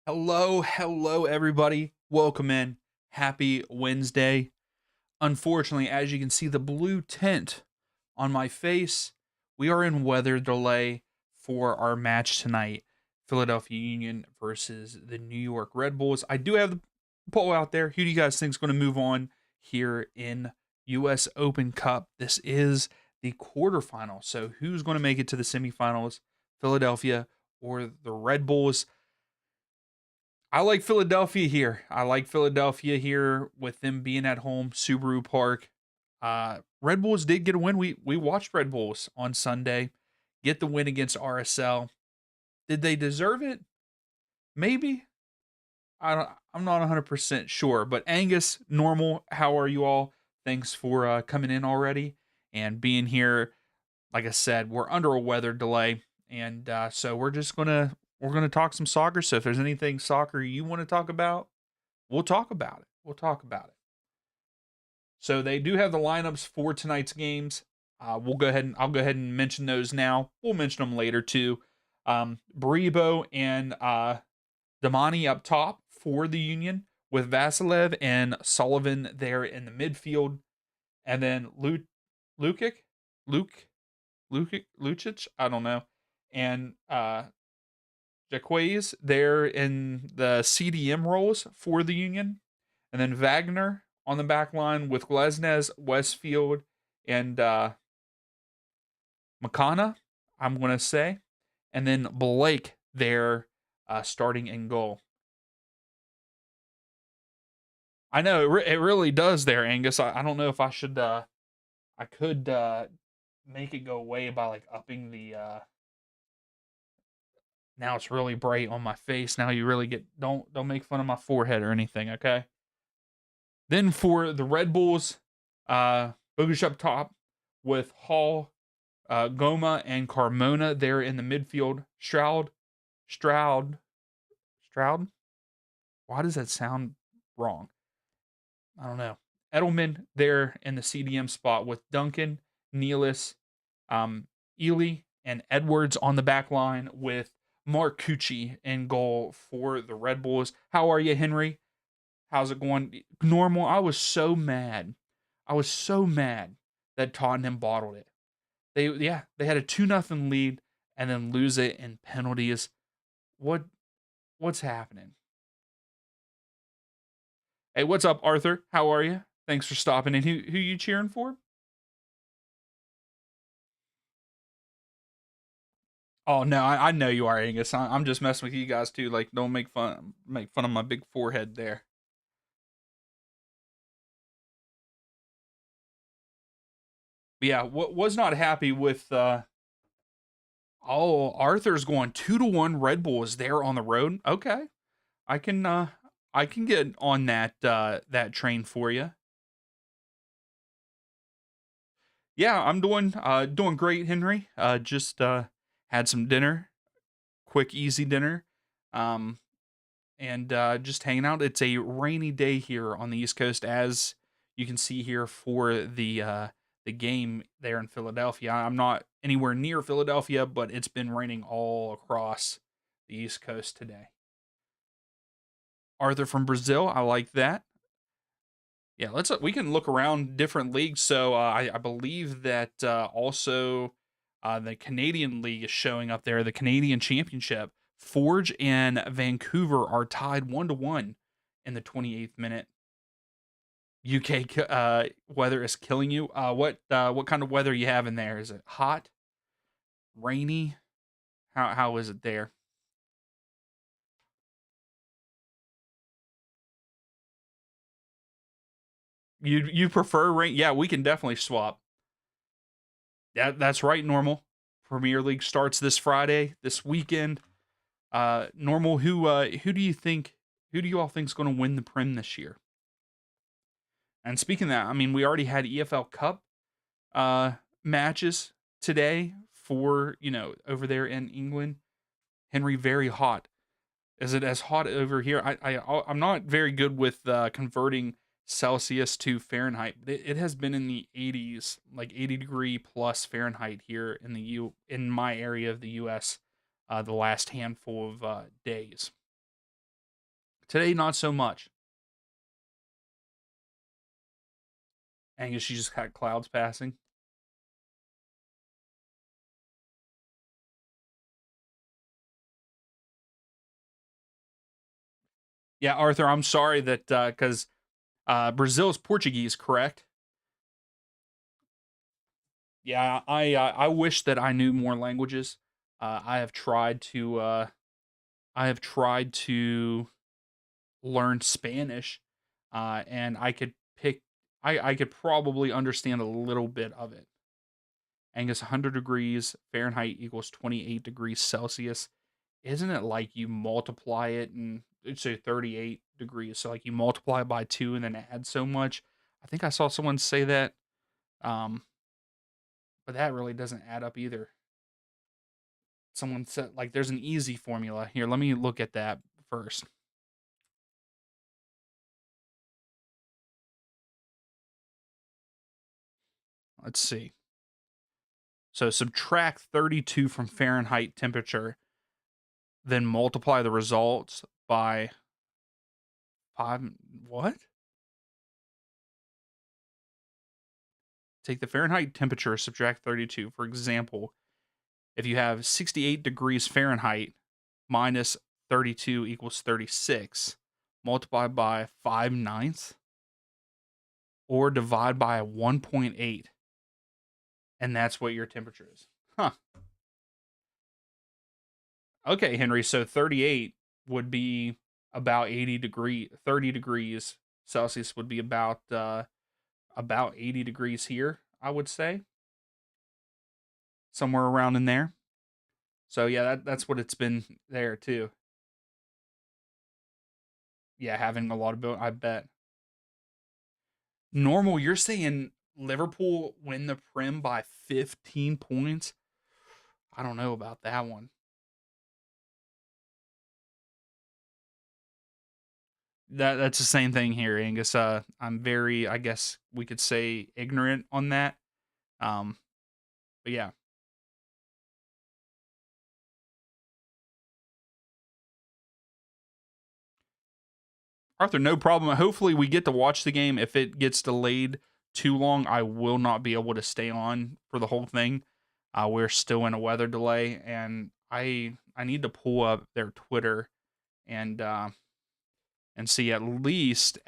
Hello, everybody. Welcome in. Happy Wednesday. Unfortunately, as you can see, the blue tint on my face, we are in weather delay for our match tonight. Philadelphia Union versus the New York Red Bulls. I do have the poll out there. Who do you guys think is going to move on here in US Open Cup? This is the quarterfinal. So who's going to make it to the semifinals? Philadelphia or the Red Bulls? I like Philadelphia here. I like Philadelphia here with them being at home, Subaru Park. Red Bulls did get a win. We watched Red Bulls on Sunday get the win against RSL. Did they deserve it? Maybe. I'm not 100% sure. But Angus, Normal, how are you all? Thanks for coming in already and being here. Like I said, we're under a weather delay, and so we're gonna talk some soccer. So if there's anything soccer you want to talk about, we'll talk about it. We'll talk about it. So they do have the lineups for tonight's games. I'll go ahead and mention those now. We'll mention them later too. Baribo and Damani up top for the Union, with Vasilev and Sullivan there in the midfield, and then Lukic, Luke, Lucic, I don't know, and Jaquez there in the CDM roles for the Union, and then Wagner on the back line with Glesnes, Westfield, and McConna, I'm going to say, and then Blake there starting in goal. I know it really does there, Angus. I don't know if I should, I could make it go away by like upping the. Now it's really bright on my face. Now you really get don't make fun of my forehead or anything, okay? Then for the Red Bulls, Bogusz up top with Hall, Goma, and Carmona there in the midfield. Stroud. Why does that sound wrong? I don't know. Edelman there in the CDM spot with Duncan, Nealis, Ely, and Edwards on the back line with Mark Cucci in goal for the Red Bulls. How are you, Henry? How's it going? Normal. I was so mad. I was so mad that Tottenham bottled it. They had a 2-0 lead and then lose it in penalties. What's happening? Hey, what's up, Arthur? How are you? Thanks for stopping in. Who you cheering for? Oh no, I know you are, Angus. I'm just messing with you guys too. Like, don't make fun of my big forehead there. But yeah, what was not happy with oh, Arthur's going 2-1 Red Bulls there on the road. Okay. I can I can get on that train for you. Yeah, I'm doing great, Henry. Just had some dinner, quick easy dinner. Um and just hanging out. It's a rainy day here on the East Coast, as you can see here for the game there in Philadelphia. I'm not anywhere near Philadelphia, but it's been raining all across the East Coast today. Arthur from Brazil, I like that. Yeah, let's we can look around different leagues. So I believe that also the Canadian League is showing up there. The Canadian Championship. Forge and Vancouver are tied 1-1 in the 28th minute. UK weather is killing you. What kind of weather you have in there? Is it hot, rainy? How is it there? You prefer rain? Yeah, we can definitely swap. That's right. Normal. Premier League starts this Friday, this weekend. Normal. Who do you think? Who do you all think is going to win the Prem this year? And speaking of that, I mean, we already had EFL Cup matches today for over there in England. Henry, very hot. Is it as hot over here? I'm not very good with converting Celsius to Fahrenheit, but it has been in the 80s, like 80-degree plus Fahrenheit here in my area of the U.S. The last handful of days. Today, not so much. Angus, you just got clouds passing. Yeah, Arthur, I'm sorry that because Brazil is Portuguese, correct? Yeah, I wish that I knew more languages. I have tried to learn Spanish, and I could pick. I could probably understand a little bit of it. Angus, 100 degrees Fahrenheit equals 28 degrees Celsius. Isn't it like you multiply it and it's say 38 degrees? So like you multiply it by two and then add so much. I think I saw someone say that, um, but that really doesn't add up either. Someone said like there's an easy formula here. Let me look at that first. Let's see. So subtract 32 from Fahrenheit temperature, then multiply the results by five. What? Take the Fahrenheit temperature, subtract 32. For example, if you have 68 degrees Fahrenheit minus 32 equals 36, multiply by 5/9 or divide by 1.8, and that's what your temperature is. Huh. Okay, Henry. So 38 would be about 30 degrees Celsius would be about 80 degrees here, I would say. Somewhere around in there. So yeah, that's what it's been there too. Yeah, having a lot of I bet. Normal, you're saying Liverpool win the Prem by 15 points? I don't know about that one. That's the same thing here, Angus. I'm very, I guess we could say, ignorant on that. Um, but yeah, Arthur, no problem. Hopefully, we get to watch the game. If it gets delayed too long, I will not be able to stay on for the whole thing. We're still in a weather delay, and I need to pull up their Twitter and see at least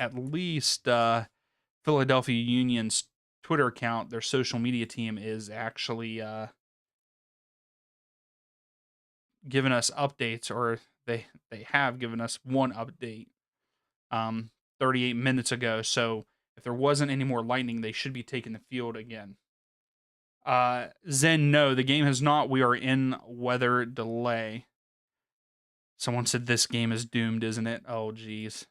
Philadelphia Union's Twitter account. Their social media team is actually giving us updates, or they have given us one update 38 minutes ago. So if there wasn't any more lightning, they should be taking the field again. Zen, no, the game has not. We are in weather delay. Someone said this game is doomed, isn't it? Oh, geez.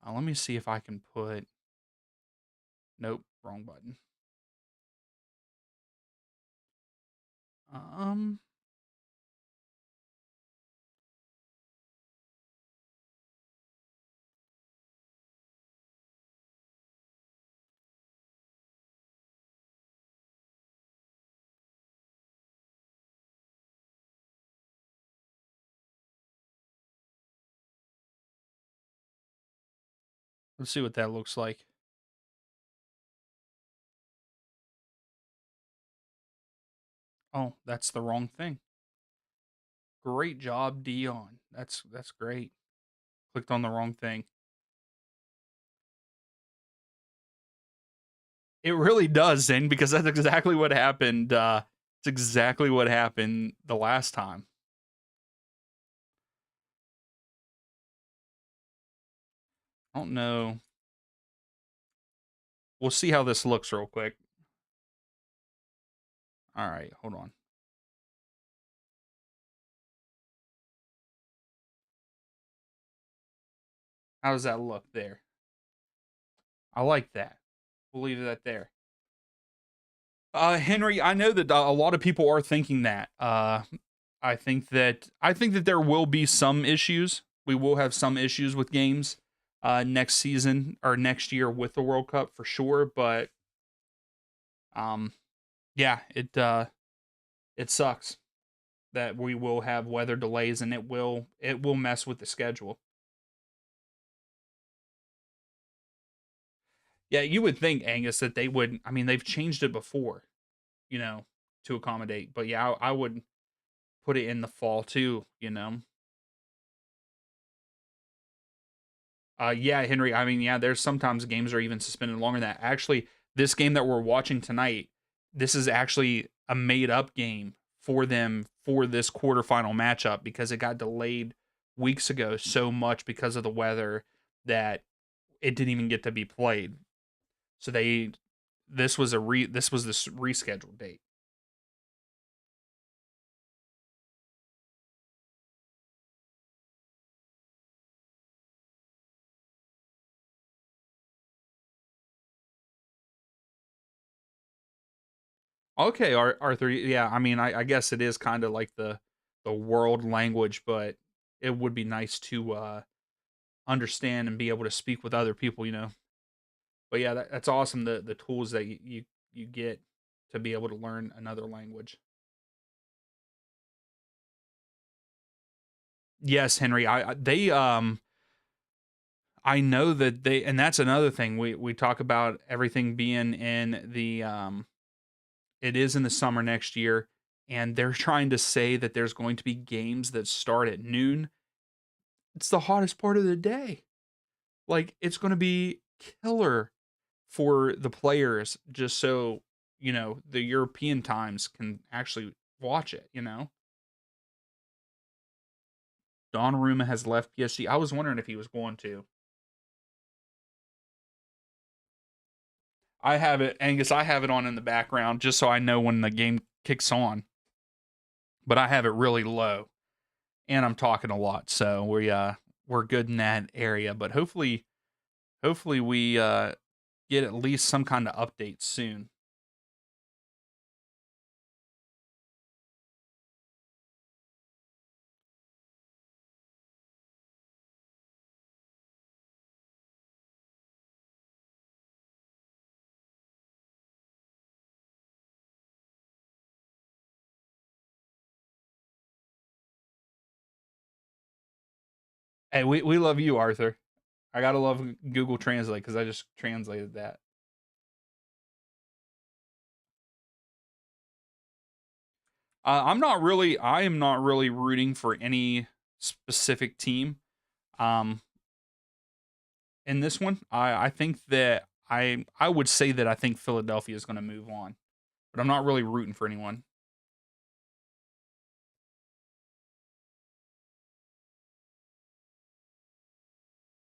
Let me see if I can put. Nope, wrong button. Um, let's see what that looks like. Oh, that's the wrong thing. Great job, Dion. That's great. Clicked on the wrong thing. It really does, Zen, because that's exactly what happened. It's exactly what happened the last time. I don't know. We'll see how this looks real quick. All right, hold on. How does that look there? I like that. We'll leave that there. Henry, I know that a lot of people are thinking that. I think that there will be some issues. We will have some issues with games next season or next year with the World Cup for sure. But um, yeah, it sucks that we will have weather delays and it will mess with the schedule. Yeah, you would think, Angus, that they would. I mean, they've changed it before, you know, to accommodate. But yeah, I would put it in the fall too, you know. Yeah, Henry. I mean, yeah, there's sometimes games are even suspended longer than that. Actually, this game that we're watching tonight, this is actually a made up game for them for this quarterfinal matchup because it got delayed weeks ago so much because of the weather that it didn't even get to be played. So this was this rescheduled date. Okay, Arthur. Yeah, I mean, I guess it is kind of like the world language, but it would be nice to understand and be able to speak with other people, you know. But yeah, that's awesome. The tools that you get to be able to learn another language. Yes, Henry. I know that they, and that's another thing we talk about everything being in the it is in the summer next year, and they're trying to say that there's going to be games that start at noon. It's the hottest part of the day. Like it's going to be killer for the players just so, you know, the European times can actually watch it, you know. Donnarumma has left PSG. I was wondering if he was going to. I have it, Angus, I have it on in the background just so I know when the game kicks on. But I have it really low and I'm talking a lot, so we're good in that area, but hopefully we get at least some kind of update soon. Hey, we love you, Arthur. I gotta love Google Translate because I just translated that. I am not really rooting for any specific team. Um, in this one, I think that I would say that I think Philadelphia is going to move on, but I'm not really rooting for anyone.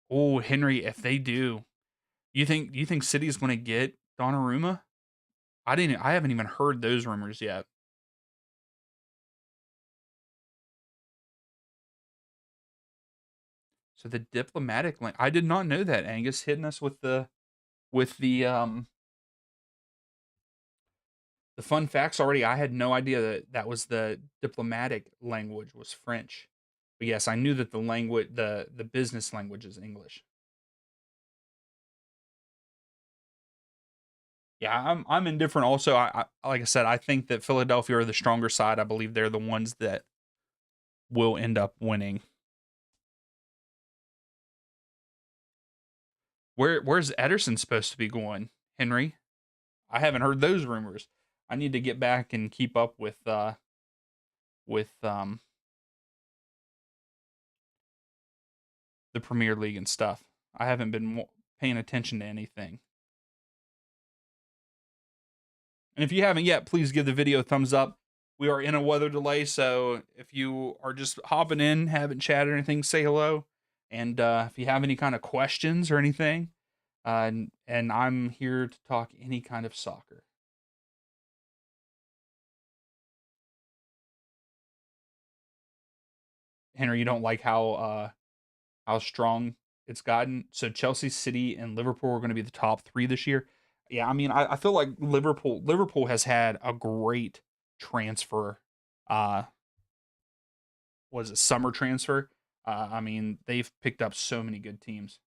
Oh, Henry, if they do, you think City's going to get Donnarumma? I haven't even heard those rumors yet. So the diplomatic link, I did not know that. Angus hitting us with the fun facts already. I had no idea that that was the diplomatic language was French. But yes, I knew that the business language is English. Yeah, I'm indifferent. Also, I like I said, I think that Philadelphia are the stronger side. I believe they're the ones that will end up winning. Where's Ederson supposed to be going, Henry? I haven't heard those rumors. I need to get back and keep up with the Premier League and stuff. I haven't been paying attention to anything. And if you haven't yet, please give the video a thumbs up. We are in a weather delay, so if you are just hopping in, haven't chatted or anything, say hello. And if you have any kind of questions or anything, and I'm here to talk any kind of soccer. Henry, you don't like how strong it's gotten. So Chelsea, City, and Liverpool are going to be the top three this year. Yeah, I mean, I feel like Liverpool has had a great transfer. Uh, was a summer transfer. I mean, they've picked up so many good teams.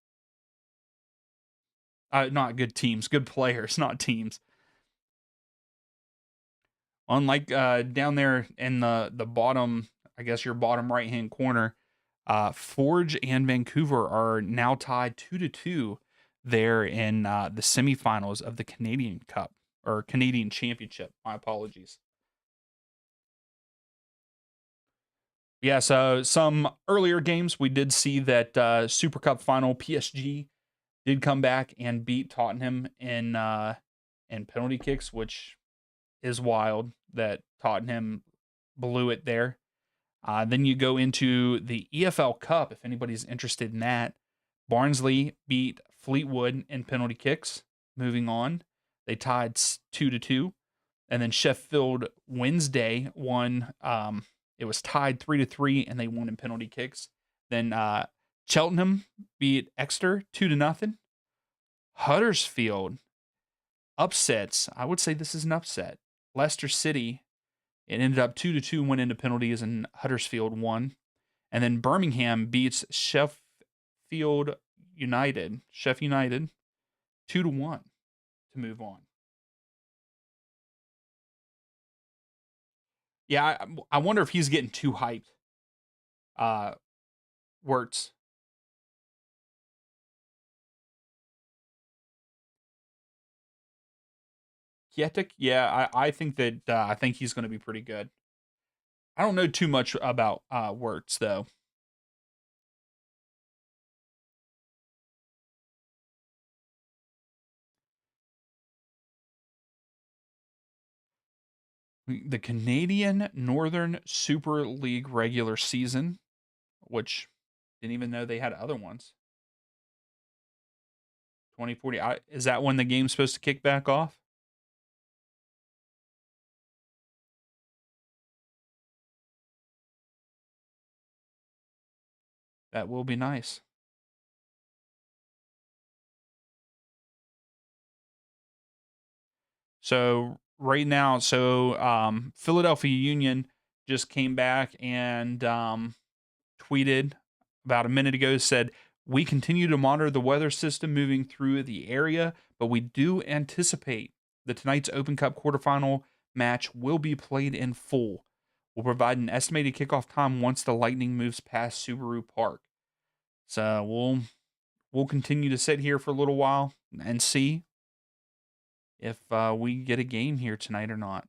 Not good teams, good players, not teams. Unlike down there in the bottom, I guess your bottom right hand corner, Forge and Vancouver are now tied 2-2. there in the semifinals of the Canadian Cup or Canadian Championship. My apologies. Yeah, so some earlier games we did see that Super Cup final PSG did come back and beat Tottenham in penalty kicks, which is wild that Tottenham blew it there. Then you go into the EFL Cup, if anybody's interested in that. Barnsley beat Fleetwood in penalty kicks. Moving on, they tied 2-2, and then Sheffield Wednesday won. It was tied 3-3, and they won in penalty kicks. Then Cheltenham beat Exeter 2-0. Huddersfield upsets. I would say this is an upset. Leicester City. It ended up 2-2, went into penalties, and Huddersfield won. And then Birmingham beats Sheffield United. 2-1 to move on. Yeah, I wonder if he's getting too hyped. Wirtz. Kietic? Yeah, I think that I think he's going to be pretty good. I don't know too much about Wirtz though. The Canadian Northern Super League regular season, which didn't even know they had other ones. 2040. Is that when the game's supposed to kick back off? That will be nice. So right now, Philadelphia Union just came back and tweeted about a minute ago, said, "We continue to monitor the weather system moving through the area, but we do anticipate that tonight's Open Cup quarterfinal match will be played in full. We'll provide an estimated kickoff time once the Lightning moves past Subaru Park." So we'll continue to sit here for a little while and see if we get a game here tonight or not.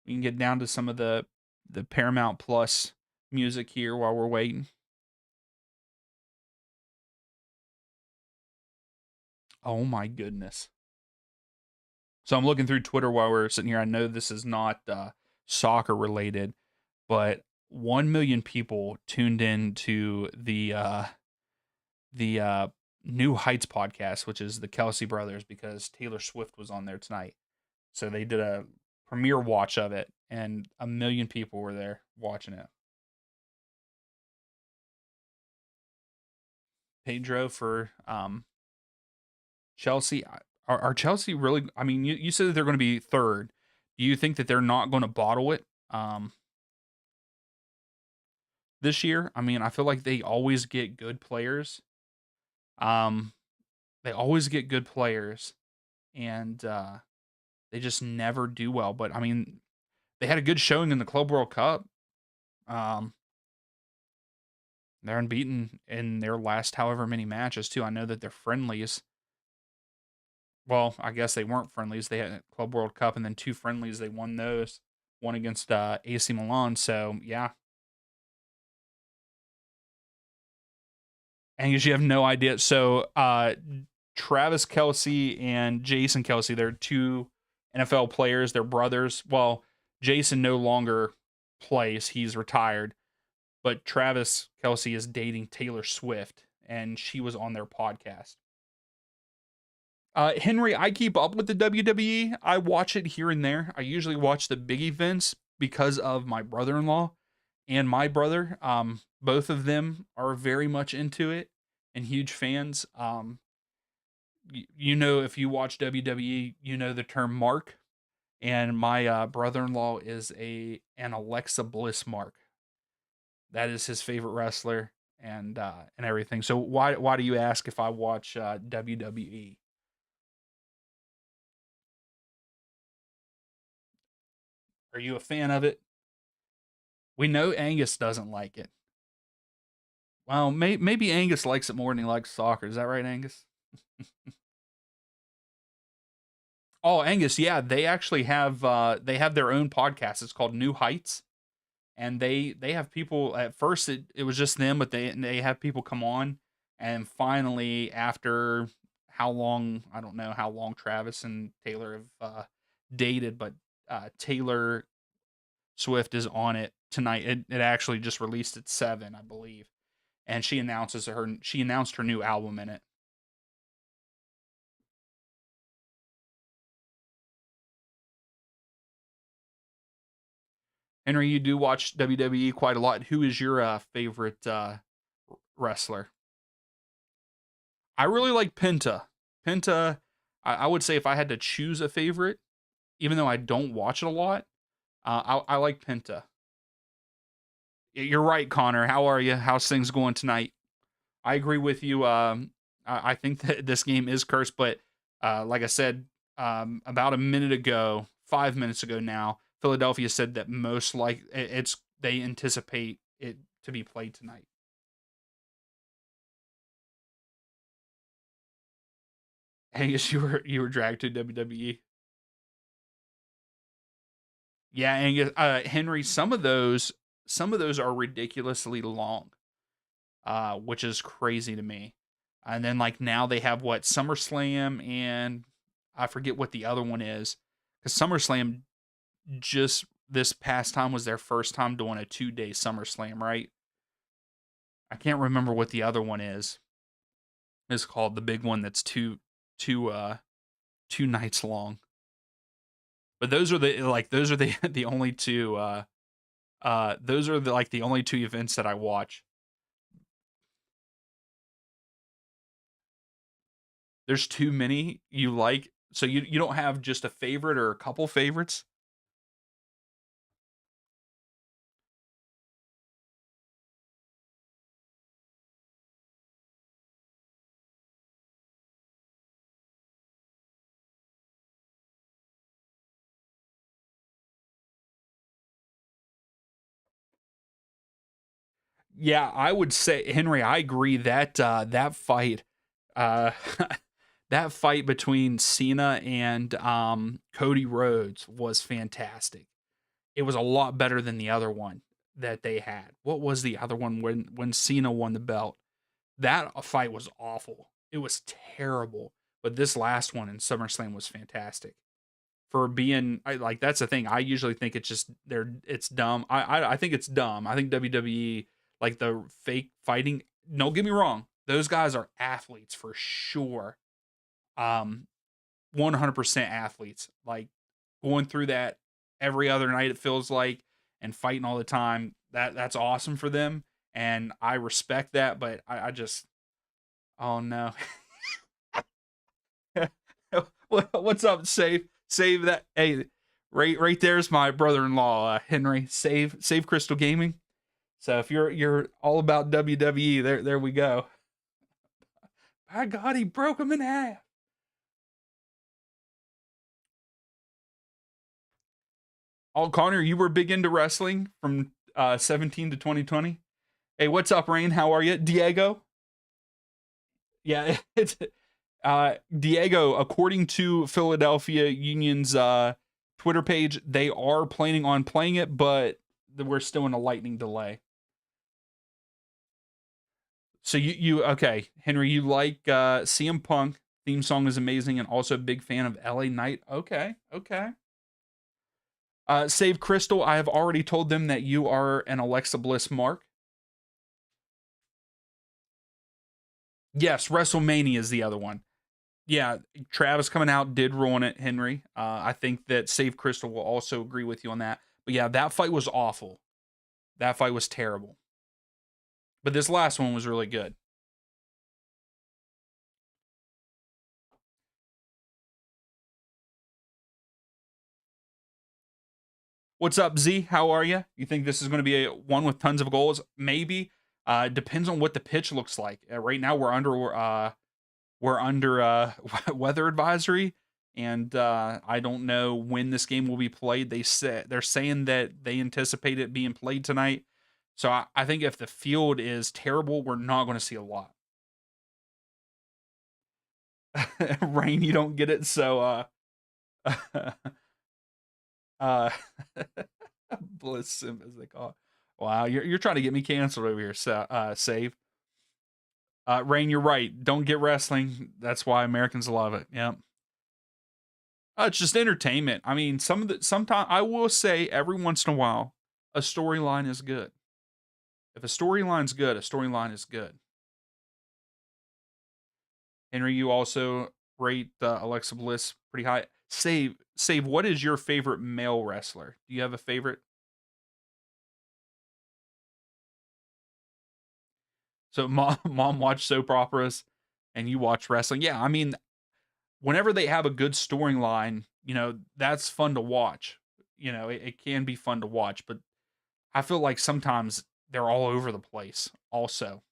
We can get down to some of the Paramount Plus music here while we're waiting. Oh my goodness. So I'm looking through Twitter while we're sitting here. I know this is not soccer related, but 1 million people tuned in to the New Heights podcast, which is the Kelsey brothers, because Taylor Swift was on there tonight. So they did a premiere watch of it, and 1 million people were there watching it. Pedro for Chelsea. Are Chelsea really? I mean, you said that they're going to be third. Do you think that they're not going to bottle it this year? I mean, I feel like they always get good players. Um, they always get good players, and they just never do well. But I mean, they had a good showing in the Club World Cup. Um, they're unbeaten in their last however many matches too. I know that they're friendlies. Well, I guess they weren't friendlies. They had Club World Cup and then two friendlies. They won those. One against AC Milan. So yeah, and you have no idea. So Travis Kelsey and Jason Kelsey, they're two NFL players. They're brothers. Well, Jason no longer plays. He's retired. But Travis Kelsey is dating Taylor Swift, and she was on their podcast. Henry, I keep up with the WWE. I watch it here and there. I usually watch the big events because of my brother-in-law and my brother. Both of them are very much into it and huge fans. You know, if you watch WWE, you know the term mark. And my brother-in-law is an Alexa Bliss mark. That is his favorite wrestler and everything. So why do you ask if I watch WWE? Are you a fan of it? We know Angus doesn't like it. Well, maybe Angus likes it more than he likes soccer. Is that right, Angus? Oh, Angus, yeah, they actually have their own podcast. It's called New Heights, and they have people. At first, it was just them, but they have people come on, and finally, after how long, I don't know how long Travis and Taylor have dated, but Taylor Swift is on it tonight. It actually just released at 7, I believe, and she announced her new album in it. Henry, you do watch WWE quite a lot. Who is your favorite wrestler? I really like Penta. Penta, I would say if I had to choose a favorite, even though I don't watch it a lot, I like Penta. You're right, Connor. How are you? How's things going tonight? I agree with you. I think that this game is cursed, but like I said about a minute ago, 5 minutes ago now, Philadelphia said that most like it's they anticipate it to be played tonight. Angus, you were dragged to WWE. Yeah, Angus, Henry. Some of those are ridiculously long, which is crazy to me. And then like now they have what SummerSlam and I forget what the other one is because SummerSlam just this past time was their first time doing a 2 day SummerSlam, right? I can't remember what the other one is. It's called the big one that's two uh 2 nights long. But those are the the only two those are the only two events that I watch. There's too many you like. So you don't have just a favorite or a couple favorites? Yeah, I would say Henry, I agree that that fight uh that fight between Cena and Cody Rhodes was fantastic. It was a lot better than the other one that they had. What was the other one when Cena won the belt? That fight was awful. It was terrible. But this last one in SummerSlam was fantastic. For being like that's the thing. I usually think it's just it's dumb. I think it's dumb. I think WWE like the fake fighting. Don't get me wrong. Those guys are athletes for sure. 100% athletes. Like going through that every other night it feels like and fighting all the time. That's awesome for them and I respect that, but I just oh no. What's up? Save that. Hey, right there's my brother-in-law, Henry. Save Crystal Gaming. So if you're all about WWE, there we go. By God, he broke him in half. Oh, Connor, you were big into wrestling from 17 to 2020. Hey, what's up, Rain? How are you, Diego? Yeah, it's Diego. According to Philadelphia Union's Twitter page, they are planning on playing it, but we're still in a lightning delay. So you okay, Henry? You like CM Punk theme song is amazing, and also a big fan of LA Knight. Okay, okay. Save Crystal. I have already told them that you are an Alexa Bliss mark. Yes, WrestleMania is the other one. Yeah, Travis coming out did ruin it, Henry. I think that Save Crystal will also agree with you on that. But yeah, that fight was awful. That fight was terrible. But this last one was really good. What's up, Z? How are you? You think this is going to be a one with tons of goals? Maybe. Depends on what the pitch looks like. Right now, we're under weather advisory, and I don't know when this game will be played. They're saying that they anticipate it being played tonight. So I think if the field is terrible, we're not going to see a lot. Rain, you don't get it. So uh Bliss Sim as they call it. Wow, you're trying to get me canceled over here. So save. Rain, you're right. Don't get wrestling. That's why Americans love it. Yep. It's just entertainment. I mean, sometimes I will say every once in a while, a storyline is good. If a storyline's good, a storyline is good. Henry, you also rate Alexa Bliss pretty high. Save. What is your favorite male wrestler? Do you have a favorite? So mom watch soap operas, and you watch wrestling. Yeah, I mean, whenever they have a good storyline, that's fun to watch. It can be fun to watch, but I feel like sometimes they're all over the place. Also,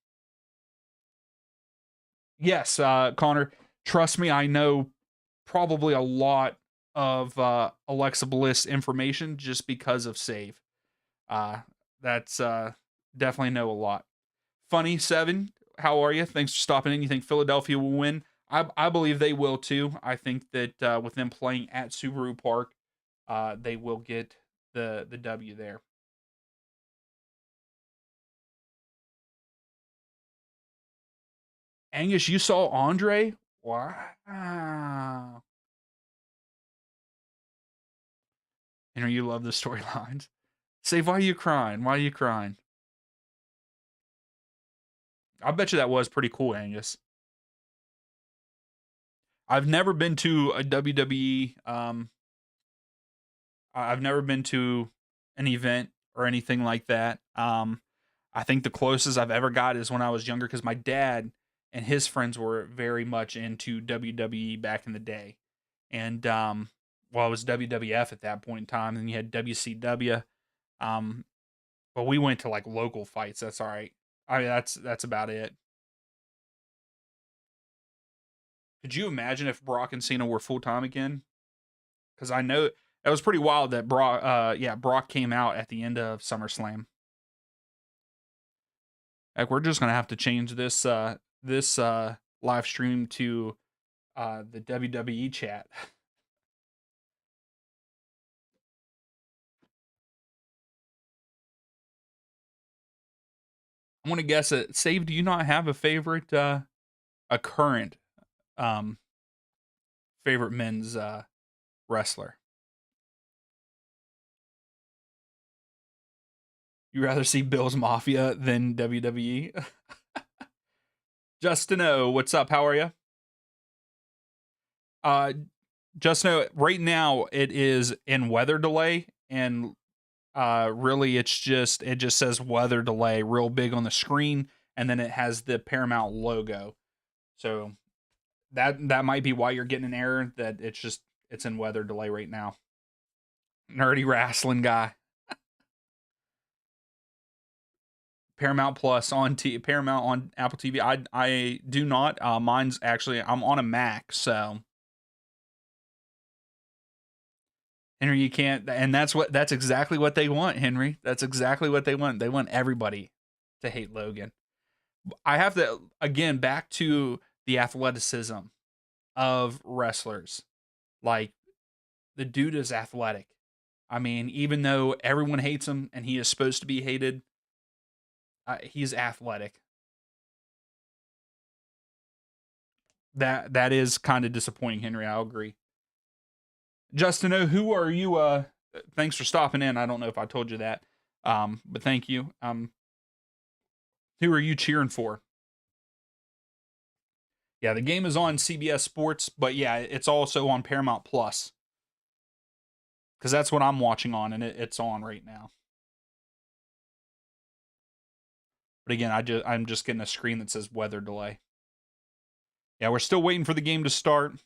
yes, Connor, trust me, I know probably a lot of Alexa Bliss information just because of Save. Uh, that's definitely know a lot. Funny Seven, how are you? Thanks for stopping in. You think Philadelphia will win? I believe they will too. I think that with them playing at Subaru Park, they will get the W there. Angus, you saw Andre? Wow. And you love the storylines. Say, why are you crying? Why are you crying? I bet you that was pretty cool, Angus. I've never been to a WWE. I've never been to an event or anything like that. I think the closest I've ever got is when I was younger because my dad and his friends were very much into WWE back in the day, and well, it was WWF at that point in time, and you had WCW. Um, but we went to like local fights. That's all right. I mean, that's about it. Could you imagine if Brock and Cena were full time again? Because I know it was pretty wild that Brock came out at the end of SummerSlam. Like we're just gonna have to change this live stream to the WWE chat. I want to guess it. Save, do you not have a favorite a current um favorite men's wrestler? You rather see Bill's Mafia than WWE? Justin O, what's up? How are you? Uh Justin O, right now it is in weather delay, and really it just says weather delay real big on the screen, and then it has the Paramount logo. So that might be why you're getting an error, that it's in weather delay right now. Nerdy wrestling guy. Paramount on Apple TV. I do not. Mine's actually, I'm on a Mac, so Henry, you can't, and that's exactly what they want, Henry. That's exactly what they want. They want everybody to hate Logan. I have to, again, back to the athleticism of wrestlers. Like, the dude is athletic. I mean, even though everyone hates him and he is supposed to be hated, he's athletic. That is kind of disappointing, Henry. I'll agree. Justin, who are you? Thanks for stopping in. I don't know if I told you that, but thank you. Who are you cheering for? Yeah, the game is on CBS Sports, but yeah, it's also on Paramount Plus because that's what I'm watching on, and it's on right now. But again, I'm just getting a screen that says weather delay. Yeah, we're still waiting for the game to start.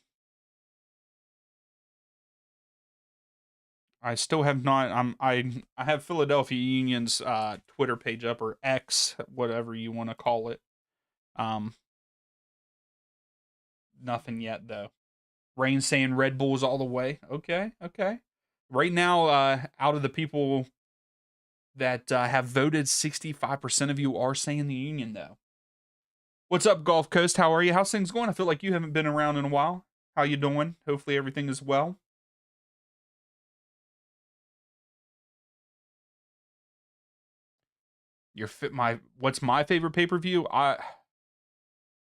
I still have not. I have Philadelphia Union's Twitter page up, or X, whatever you want to call it. Um, Nothing yet though. Rain saying Red Bulls all the way. Okay, okay. Right now, out of the people that have voted, 65% of you are saying the Union, though. What's up, Gulf Coast? How are you? How's things going? I feel like you haven't been around in a while. How you doing? Hopefully everything is well. Your fit my What's my favorite pay-per-view? I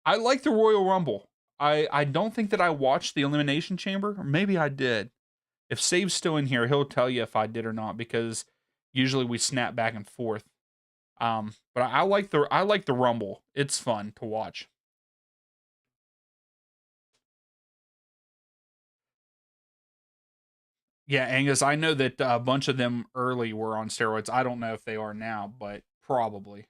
like the Royal Rumble. I don't think that I watched the Elimination Chamber, or maybe I did. If Save's still in here, he'll tell you if I did or not because usually we snap back and forth. But I like the Rumble. It's fun to watch. Yeah, Angus, I know that a bunch of them early were on steroids. I don't know if they are now, but probably.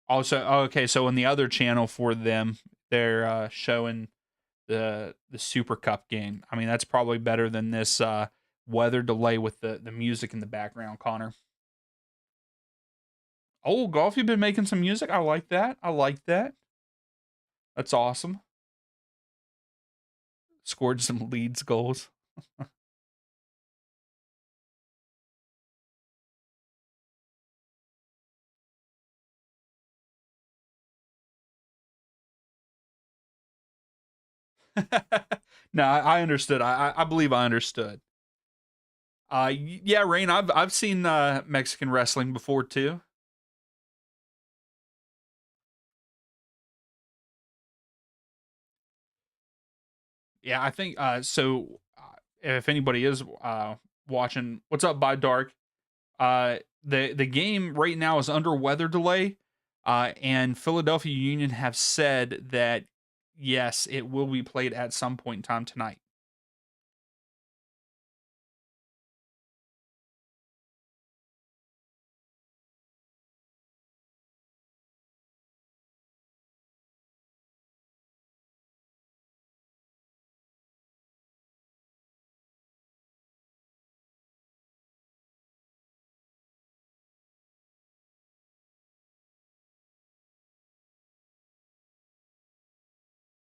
Also, oh, okay, so on the other channel for them, they're showing the Super Cup game. I mean, that's probably better than this weather delay with the music in the background, Connor. Oh, Golf, you've been making some music. I like that. I like that. That's awesome. Scored some leads goals. No, I understood. I believe I understood. Yeah, Rain. I've seen Mexican wrestling before too. Yeah, I think so. If anybody is watching, what's up, by Dark? The game right now is under weather delay, and Philadelphia Union have said that yes, it will be played at some point in time tonight.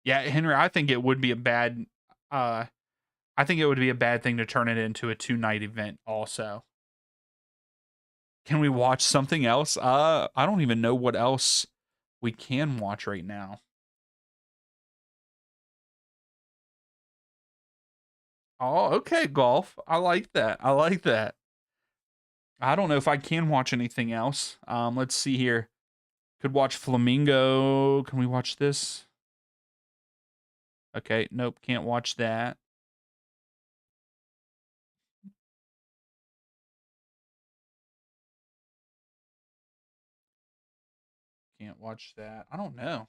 Yeah, Henry, I think it would be a bad. Uh, I think it would be a bad thing to turn it into a 2 night event. Also, can we watch something else? I don't even know what else we can watch right now. Oh, okay, golf. I like that. I like that. I don't know if I can watch anything else. Let's see here. Could watch Flamingo. Can we watch this? Okay, nope, can't watch that. Can't watch that. I don't know.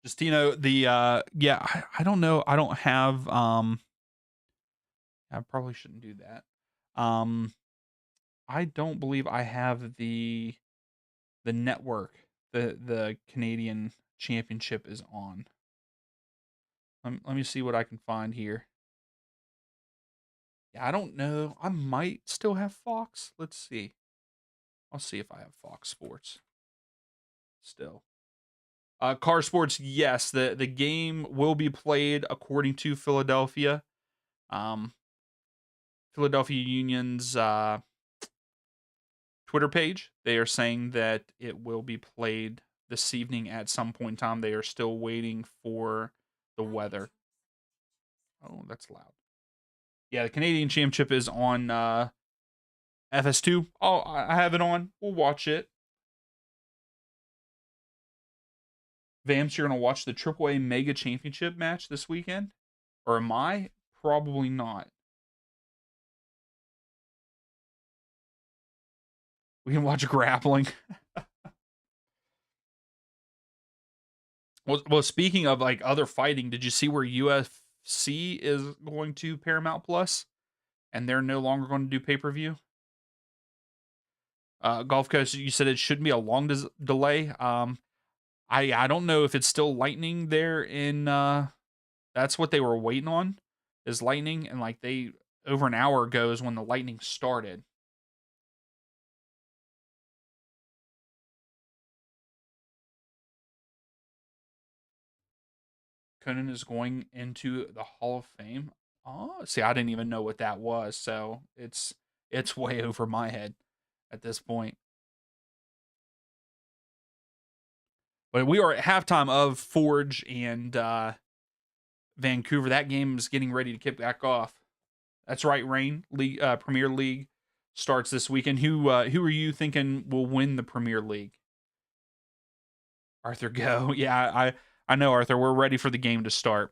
Just the yeah, I don't know. I don't have I probably shouldn't do that. Um I don't believe I have the network the Canadian championship is on. Let me see what I can find here. Yeah, I don't know. I might still have Fox. Let's see. I'll see if I have Fox Sports still. Car Sports, yes, the game will be played according to Philadelphia. Um, Philadelphia Union's Twitter page. They are saying that it will be played this evening at some point in time. They are still waiting for the weather. Oh, that's loud. Yeah, the Canadian Championship is on FS2. Oh, I have it on. We'll watch it. Vamps, you're going to watch the AAA Mega Championship match this weekend? Or am I? Probably not. We can watch grappling. Well, speaking of like other fighting, did you see where UFC is going to Paramount Plus and they're no longer going to do pay per view? Gulf Coast, you said it shouldn't be a long delay. I don't know if it's still lightning there in. That's what they were waiting on, is lightning, and like over an hour ago is when the Lightning started. Conan is going into the Hall of Fame. Oh, see, I didn't even know what that was, so it's way over my head at this point. But we are at halftime of Forge and Vancouver. That game is getting ready to kick back off. That's right, Rain. League Premier League starts this weekend. Who are you thinking will win the Premier League? Arthur, go. Yeah, I know, Arthur. We're ready for the game to start.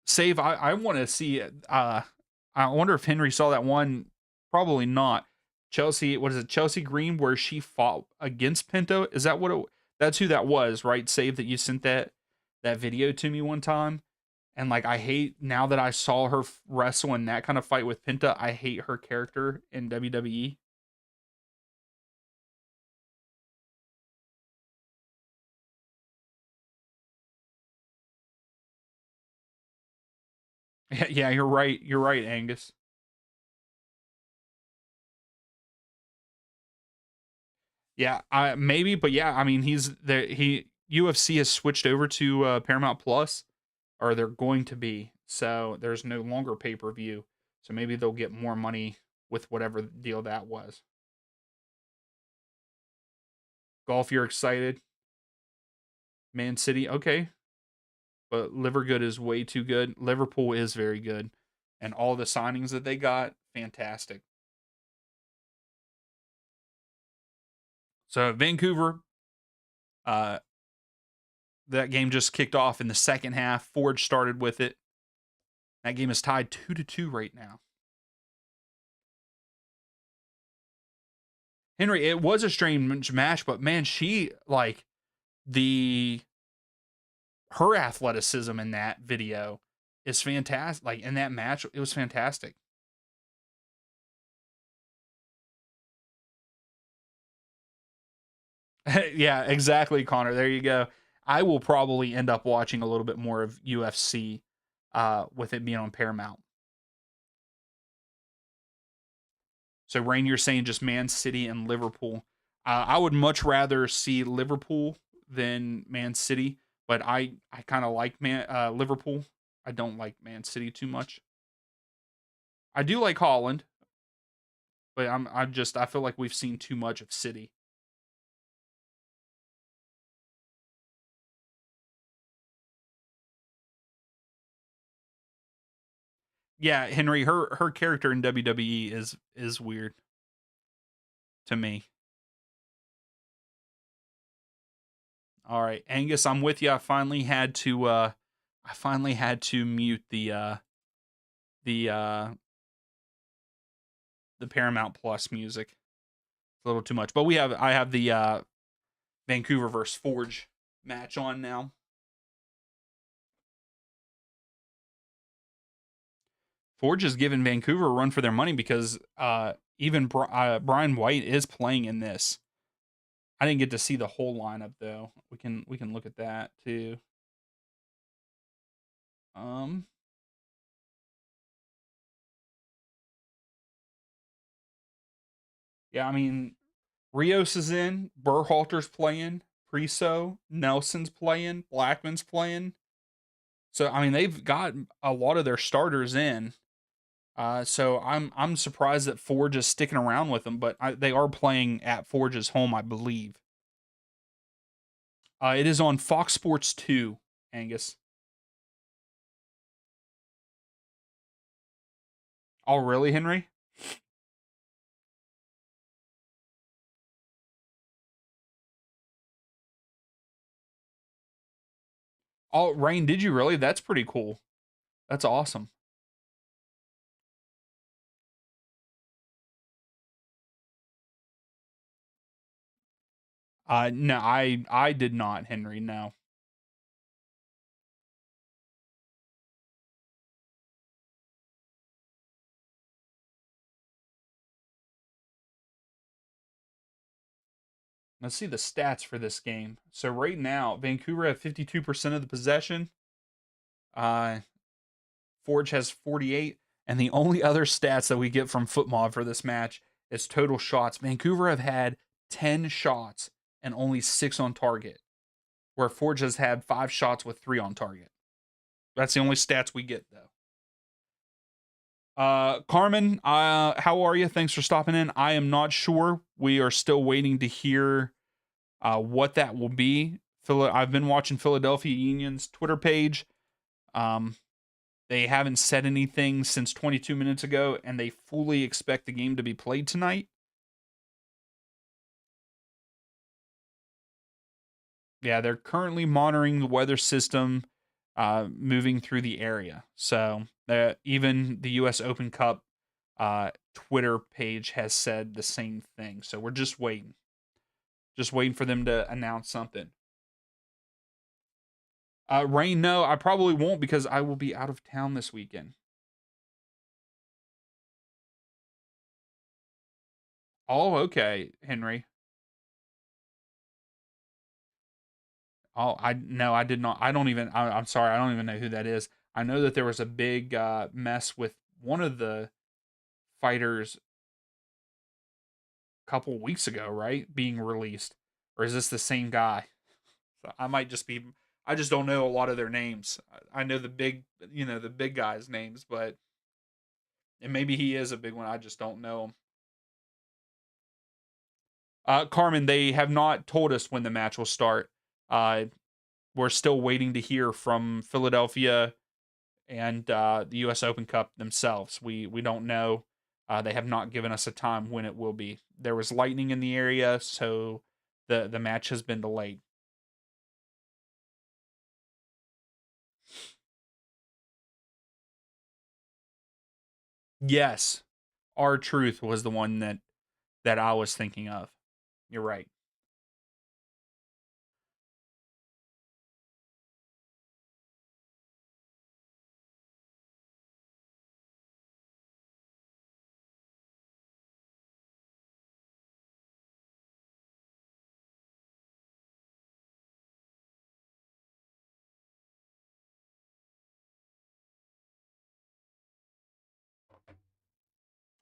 Save. I want to see. I wonder if Henry saw that one. Probably not. Chelsea. What is it? Chelsea Green, where she fought against Pinto. Is that what it? That's who that was, right? Save that you sent that video to me one time. And like I hate now that I saw her wrestle in that kind of fight with Pinta, I hate her character in WWE. Yeah, you're right. You're right, Angus. Yeah, I maybe, but yeah, I mean he's there. He UFC has switched over to Paramount Plus, or they're going to be. So there's no longer pay per view. So maybe they'll get more money with whatever deal that was. Golf, you're excited. Man City, okay, but Livergood is way too good. Liverpool is very good, and all the signings that they got, fantastic. So Vancouver, uh, that game just kicked off in the second half. Forge started with it. That game is tied 2-2 right now. Henry, it was a strange match, but man, she like the her athleticism in that video is fantastic. Like in that match, it was fantastic. Yeah, exactly, Connor. There you go. I will probably end up watching a little bit more of UFC with it being on Paramount. So, Rain, you're saying just Man City and Liverpool. I would much rather see Liverpool than Man City, but I kind of like Liverpool. I don't like Man City too much. I do like Holland, but I feel like we've seen too much of City. Yeah, Henry, her character in WWE is weird to me. All right, Angus, I'm with you. I finally had to mute the uh the Paramount Plus music. It's a little too much. But I have the Vancouver versus Forge match on now. Forge is giving Vancouver a run for their money because even Brian White is playing in this. I didn't get to see the whole lineup though. We can look at that too. Um, yeah, I mean Rios is in, Burhalter's playing, Priso, Nelson's playing, Blackman's playing. So I mean they've got a lot of their starters in. So I'm surprised that Forge is sticking around with them, but they are playing at Forge's home, I believe. It is on Fox Sports 2, Angus. Oh, really, Henry? Oh, Rain, did you really? That's pretty cool. That's awesome. No, I did not, Henry. No. Let's see the stats for this game. So right now, Vancouver have 52% of the possession. Uh, Forge has 48, and the only other stats that we get from FootMob for this match is total shots. Vancouver have had 10 shots and only 6 on target, where Forge has had 5 shots with 3 on target. That's the only stats we get though. Carmen, how are you? Thanks for stopping in. I am not sure. We are still waiting to hear what that will be. I've been watching Philadelphia Union's Twitter page. Um, they haven't said anything since 22 minutes ago, and they fully expect the game to be played tonight. Yeah, they're currently monitoring the weather system moving through the area. So even the U.S. Open Cup Twitter page has said the same thing. So we're just waiting for them to announce something. Rain, no, I probably won't because I will be out of town this weekend. Oh, okay, Henry. Oh, I no, I did not. I don't even. I'm sorry, I don't even know who that is. I know that there was a big mess with one of the fighters a couple weeks ago, right? Being released, or is this the same guy? So I might just be. I just don't know a lot of their names. I know the big, the big guys' names, but and maybe he is a big one. I just don't know him. Carmen, they have not told us when the match will start. Uh, we're still waiting to hear from Philadelphia and the U.S. Open Cup themselves. We don't know. They have not given us a time when it will be. There was lightning in the area, so the match has been delayed. Yes, our truth was the one that I was thinking of. You're right.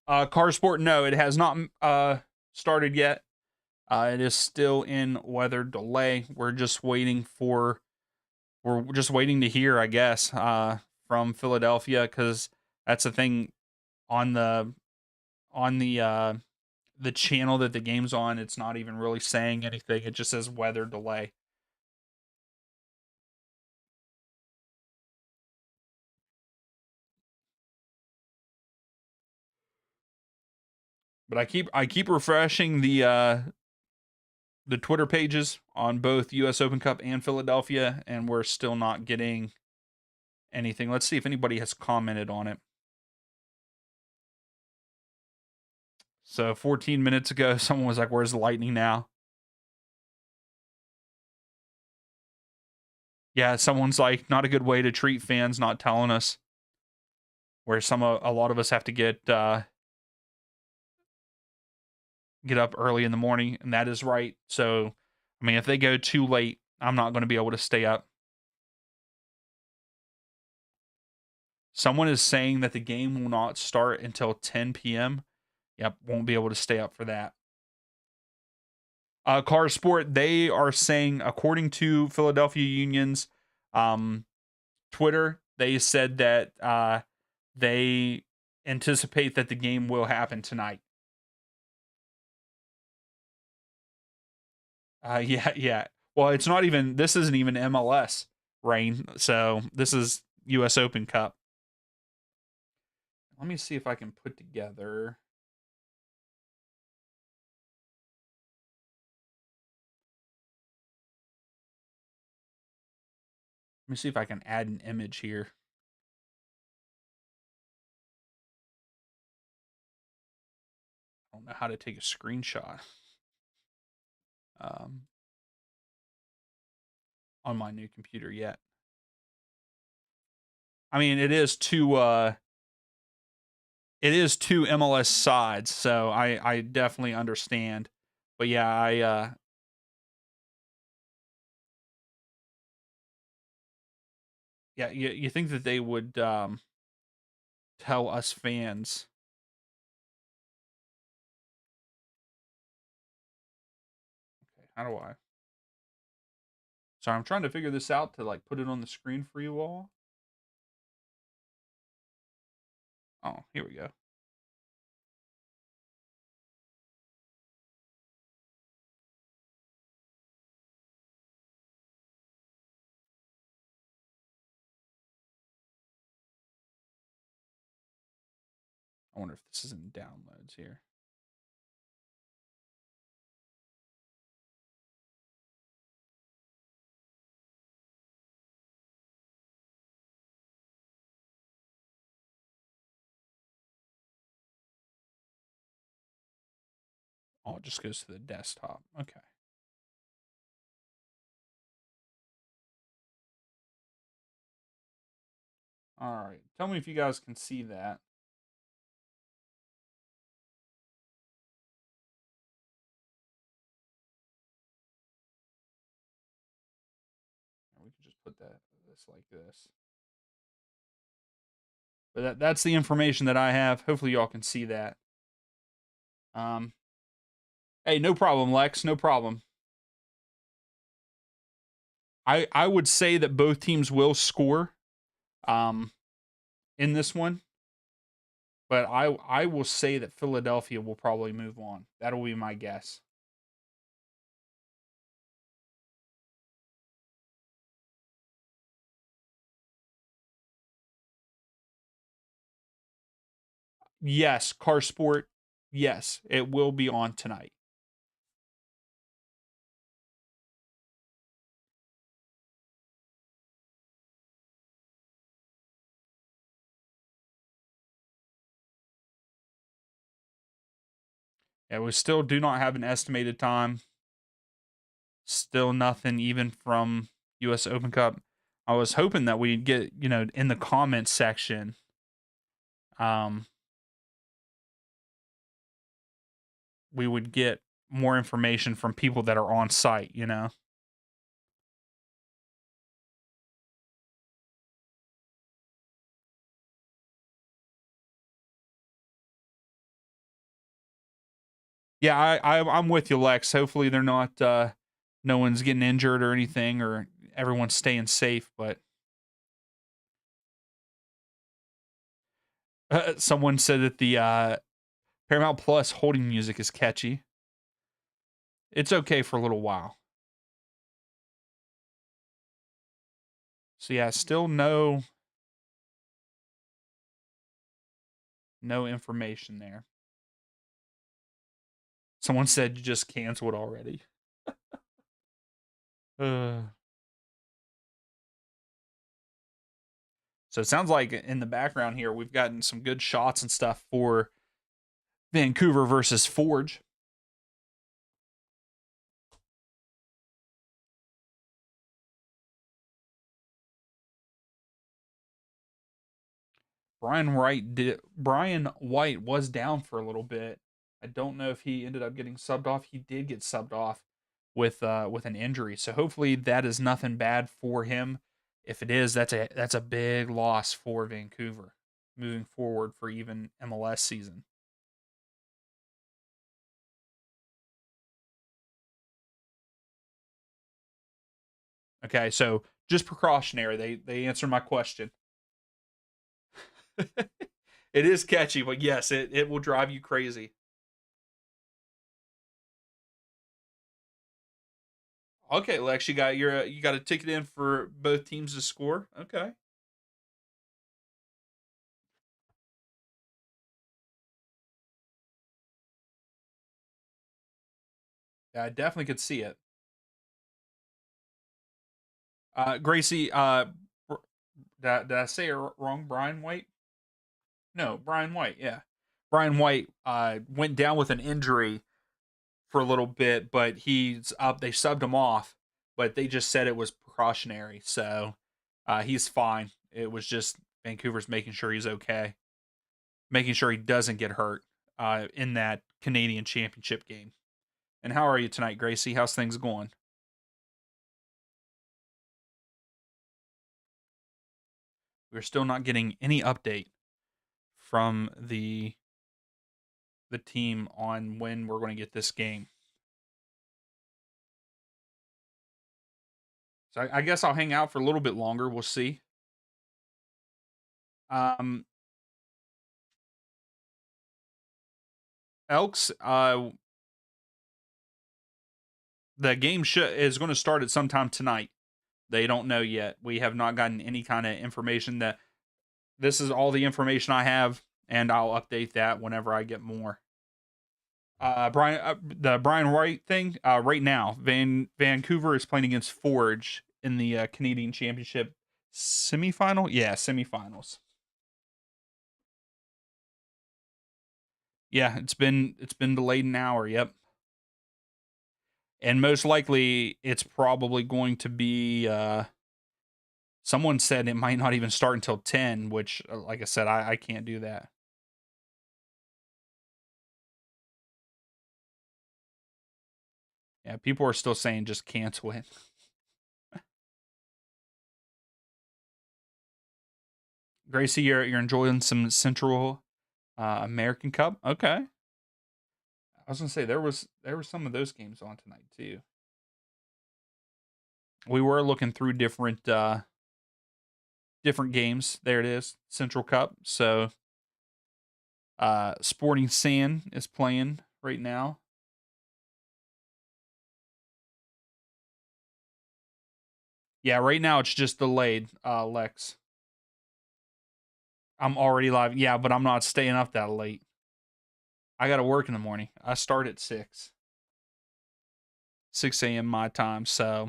Car Sport, no, it has not started yet. It is still in weather delay. We're just waiting to hear, I guess, from Philadelphia because that's the thing on the channel that the game's on. It's not even really saying anything. It just says weather delay. But I keep refreshing the Twitter pages on both U.S. Open Cup and Philadelphia, and we're still not getting anything. Let's see if anybody has commented on it. So 14 minutes ago, someone was like, "Where's the lightning now?" Yeah, someone's like, "Not a good way to treat fans, not telling us." Where a lot of us have to get up early in the morning, and that is right. So, I mean, if they go too late, I'm not going to be able to stay up. Someone is saying that the game will not start until 10 p.m. Yep, won't be able to stay up for that. Car Sport, they are saying, according to Philadelphia Union's um, Twitter, they said that they anticipate that the game will happen tonight. Yeah, yeah. Well, it's not even. This isn't even MLS rain. So this is U.S. Open Cup. Let me see if I can put together. Let me see if I can add an image here. I don't know how to take a screenshot um, on my new computer yet. I mean, it is two MLS sides, so I definitely understand. But yeah, Yeah, you think that they would tell us fans. Okay, how do I? Sorry, I'm trying to figure this out to like put it on the screen for you all. Oh, here we go. I wonder if this is in downloads here. Oh, it just goes to the desktop. Okay. All right. Tell me if you guys can see that. We can just put this like this. But that's the information that I have. Hopefully y'all can see that. Um, hey, no problem, Lex. No problem. I would say that both teams will score um in this one, but I will say that Philadelphia will probably move on. That'll be my guess. Yes, Car Sport. Yes, it will be on tonight. Yeah, we still do not have an estimated time. Still nothing even from US Open Cup. I was hoping that we'd get, in the comments section, um, we would get more information from people that are on site. Yeah, I'm with you, Lex. Hopefully they're not no one's getting injured or anything, or everyone's staying safe, but someone said that the Paramount Plus holding music is catchy. It's okay for a little while. So yeah, still no information there. Someone said you just canceled already. Uh, so it sounds like in the background here we've gotten some good shots and stuff for Vancouver versus Forge. Brian White was down for a little bit. I don't know if he ended up getting subbed off. He did get subbed off with an injury. So hopefully that is nothing bad for him. If it is, that's a big loss for Vancouver moving forward for even MLS season. Okay, so just precautionary. They answered my question. It is catchy, but yes, it will drive you crazy. Okay, Lex, you got a ticket in for both teams to score. Okay. Yeah, I definitely could see it. Gracie, did I say it wrong? Brian White? No, Brian White. Yeah, Brian White went down with an injury for a little bit, but he's up. They subbed him off, but they just said it was precautionary, so he's fine. It was just Vancouver's making sure he's okay, making sure he doesn't get hurt in that Canadian Championship game. And how are you tonight, Gracie? How's things going? We're still not getting any update from the team on when we're going to get this game. So I guess I'll hang out for a little bit longer. We'll see. Um, Elks, the game is going to start at sometime tonight. They don't know yet. We have not gotten any kind of information. That this is all the information I have, and I'll update that whenever I get more. The Brian Wright thing. Right now, Vancouver is playing against Forge in the Canadian Championship semifinal. Yeah, semifinals. Yeah, it's been delayed an hour. Yep, and most likely it's probably going to be. Someone said it might not even start until 10, which, like I said, I can't do that. Yeah, people are still saying just cancel it. Gracie, you're enjoying some Central American Cup. Okay, I was gonna say there were some of those games on tonight too. We were looking through different games. There it is, Central Cup. So Sporting San is playing right now. Yeah, right now it's just delayed, Lex. I'm already live. Yeah, but I'm not staying up that late. I got to work in the morning. I start at 6 a.m. my time. So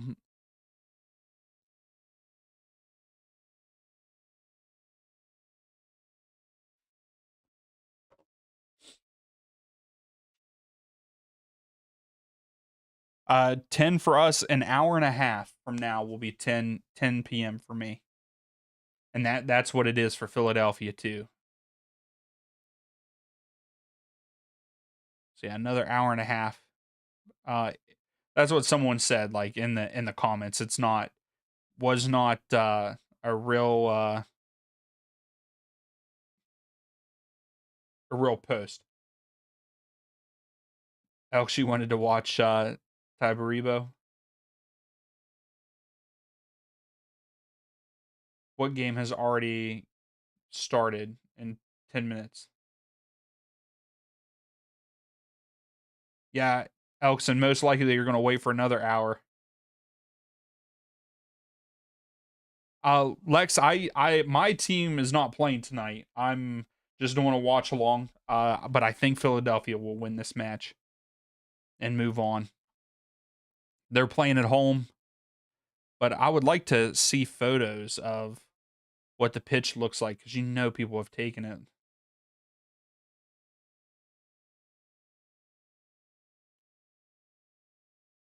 10 for us, an hour and a half from now will be 10 p.m. for me. And that's what it is for Philadelphia too. So yeah, another hour and a half. Uh, that's what someone said, like in the comments. It's not was not a real post. Actually wanted to watch Tyberibo. What game has already started in 10 minutes? Yeah, Elkson, most likely you're going to wait for another hour. Lex, my team is not playing tonight. I'm just doing a watch along. But I think Philadelphia will win this match and move on. They're playing at home, but I would like to see photos of what the pitch looks like because people have taken it.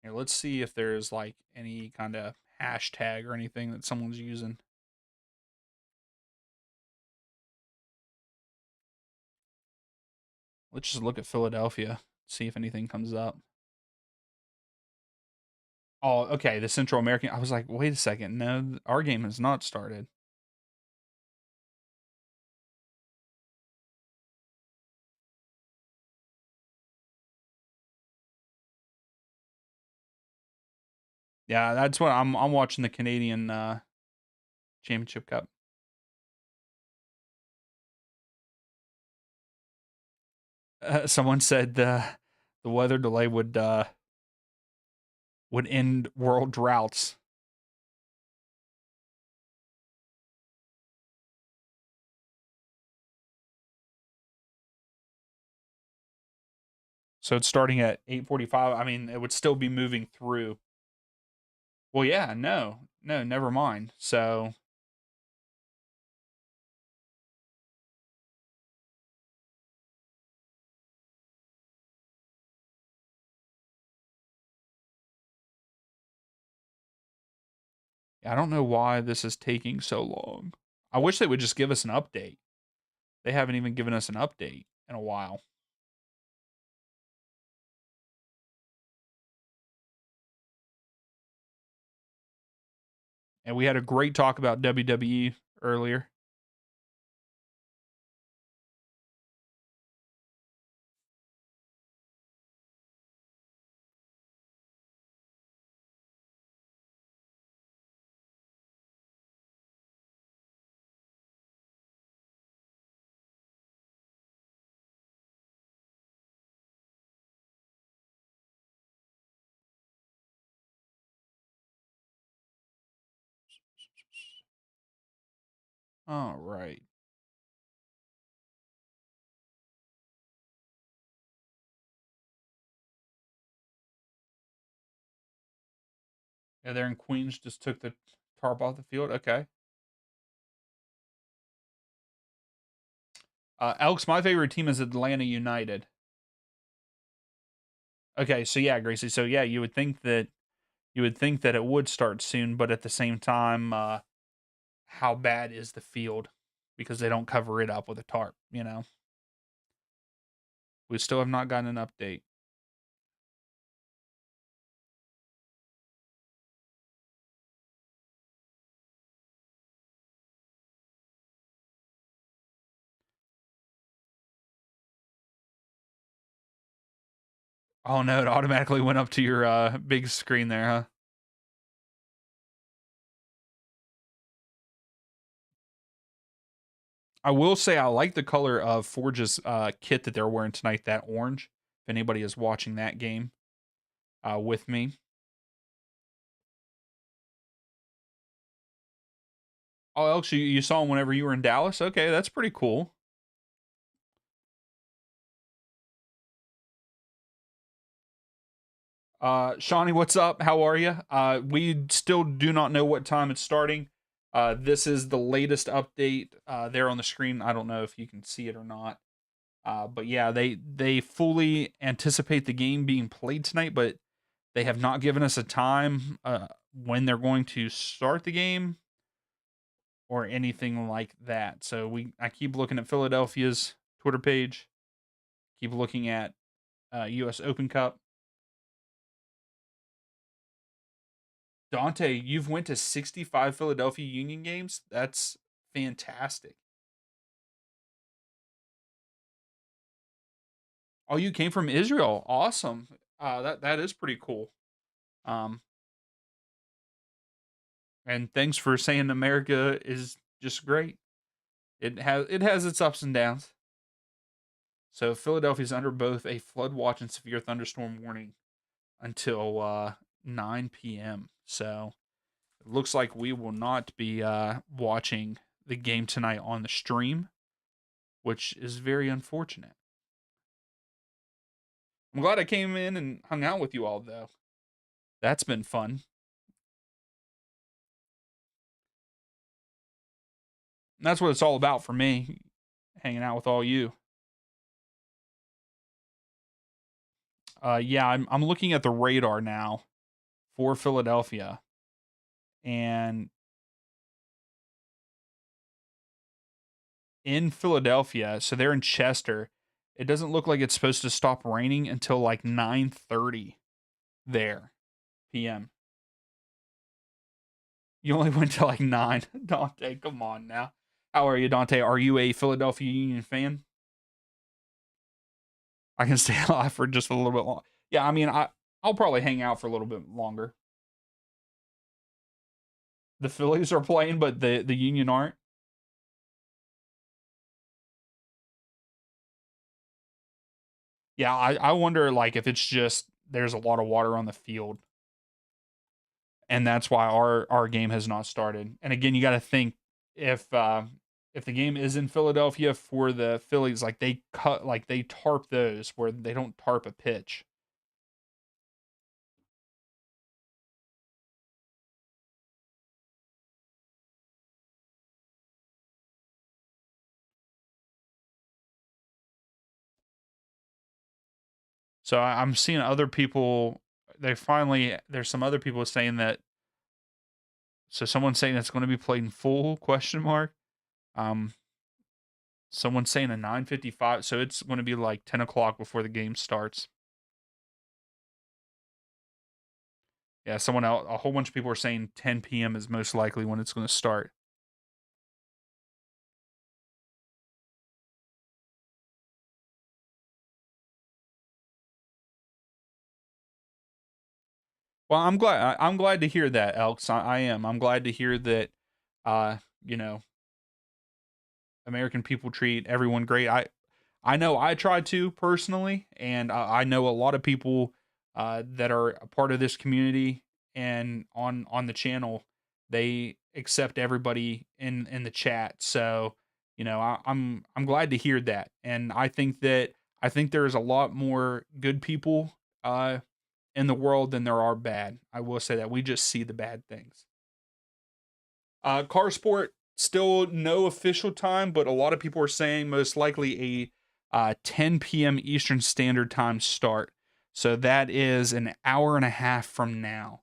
Here, let's see if there's like any kind of hashtag or anything that someone's using. Let's just look at Philadelphia, see if anything comes up. Oh, okay. The Central American. I was like, wait a second. No, our game has not started. Yeah, that's what I'm watching the Canadian Championship Cup. Someone said the weather delay would end world droughts. So it's starting at 8:45. I mean, it would still be moving through. Well, yeah, no, never mind. So I don't know why this is taking so long. I wish they would just give us an update. They haven't even given us an update in a while. And we had a great talk about WWE earlier. All right. Yeah, they're in Queens. Just took the tarp off the field. Okay. Elks, my favorite team is Atlanta United. Okay, so yeah, Gracie. So yeah, you would think that it would start soon, but at the same time, how bad is the field? Because they don't cover it up with a tarp. We still have not gotten an update. Oh no, it automatically went up to your big screen there, huh? I will say I like the color of Forge's kit that they're wearing tonight, that orange. If anybody is watching that game with me. Oh, Elks, you saw him whenever you were in Dallas? Okay, that's pretty cool. Shawnee, what's up? How are you? We still do not know what time it's starting. This is the latest update there on the screen. I don't know if you can see it or not. But yeah, they fully anticipate the game being played tonight, but they have not given us a time when they're going to start the game or anything like that. So I keep looking at Philadelphia's Twitter page, keep looking at U.S. Open Cup. Dante, you've went to 65 Philadelphia Union games. That's fantastic. Oh, you came from Israel. Awesome. That is pretty cool. Um, and thanks for saying America is just great. It has its ups and downs. So Philadelphia is under both a flood watch and severe thunderstorm warning until 9 p.m. So it looks like we will not be watching the game tonight on the stream, which is very unfortunate. I'm glad I came in and hung out with you all, though. That's been fun. And that's what it's all about for me, hanging out with all you. Yeah, I'm looking at the radar now for Philadelphia, and in Philadelphia, so they're in Chester. It doesn't look like it's supposed to stop raining until like 9:30 there p.m. You only went to like 9. Dante, come on now. How are you, Dante? Are you a Philadelphia Union fan? I can stay alive for just a little bit long. Yeah, I mean, I'll probably hang out for a little bit longer. The Phillies are playing, but the Union aren't. Yeah, I wonder like if it's just there's a lot of water on the field, and that's why our game has not started. And again, you got to think if if the game is in Philadelphia for the Phillies, like they tarp those where they don't tarp a pitch. So I'm seeing other people. There's some other people saying that. So someone's saying it's going to be played in full question mark. Um, someone's saying a 9:55, so it's going to be like 10 o'clock before the game starts. Yeah, someone else, a whole bunch of people are saying 10 p.m. is most likely when it's going to start. Well, I'm glad to hear that, Elks. I am. I'm glad to hear that. Uh, you know, American people treat everyone great. I know I try to personally, and I know a lot of people that are a part of this community and on the channel. They accept everybody in the chat. So, I'm glad to hear that. And I think there's a lot more good people in the world than there are bad. I will say that we just see the bad things. Car sport still no official time, but a lot of people are saying most likely a 10 p.m. Eastern Standard Time start. So that is an hour and a half from now.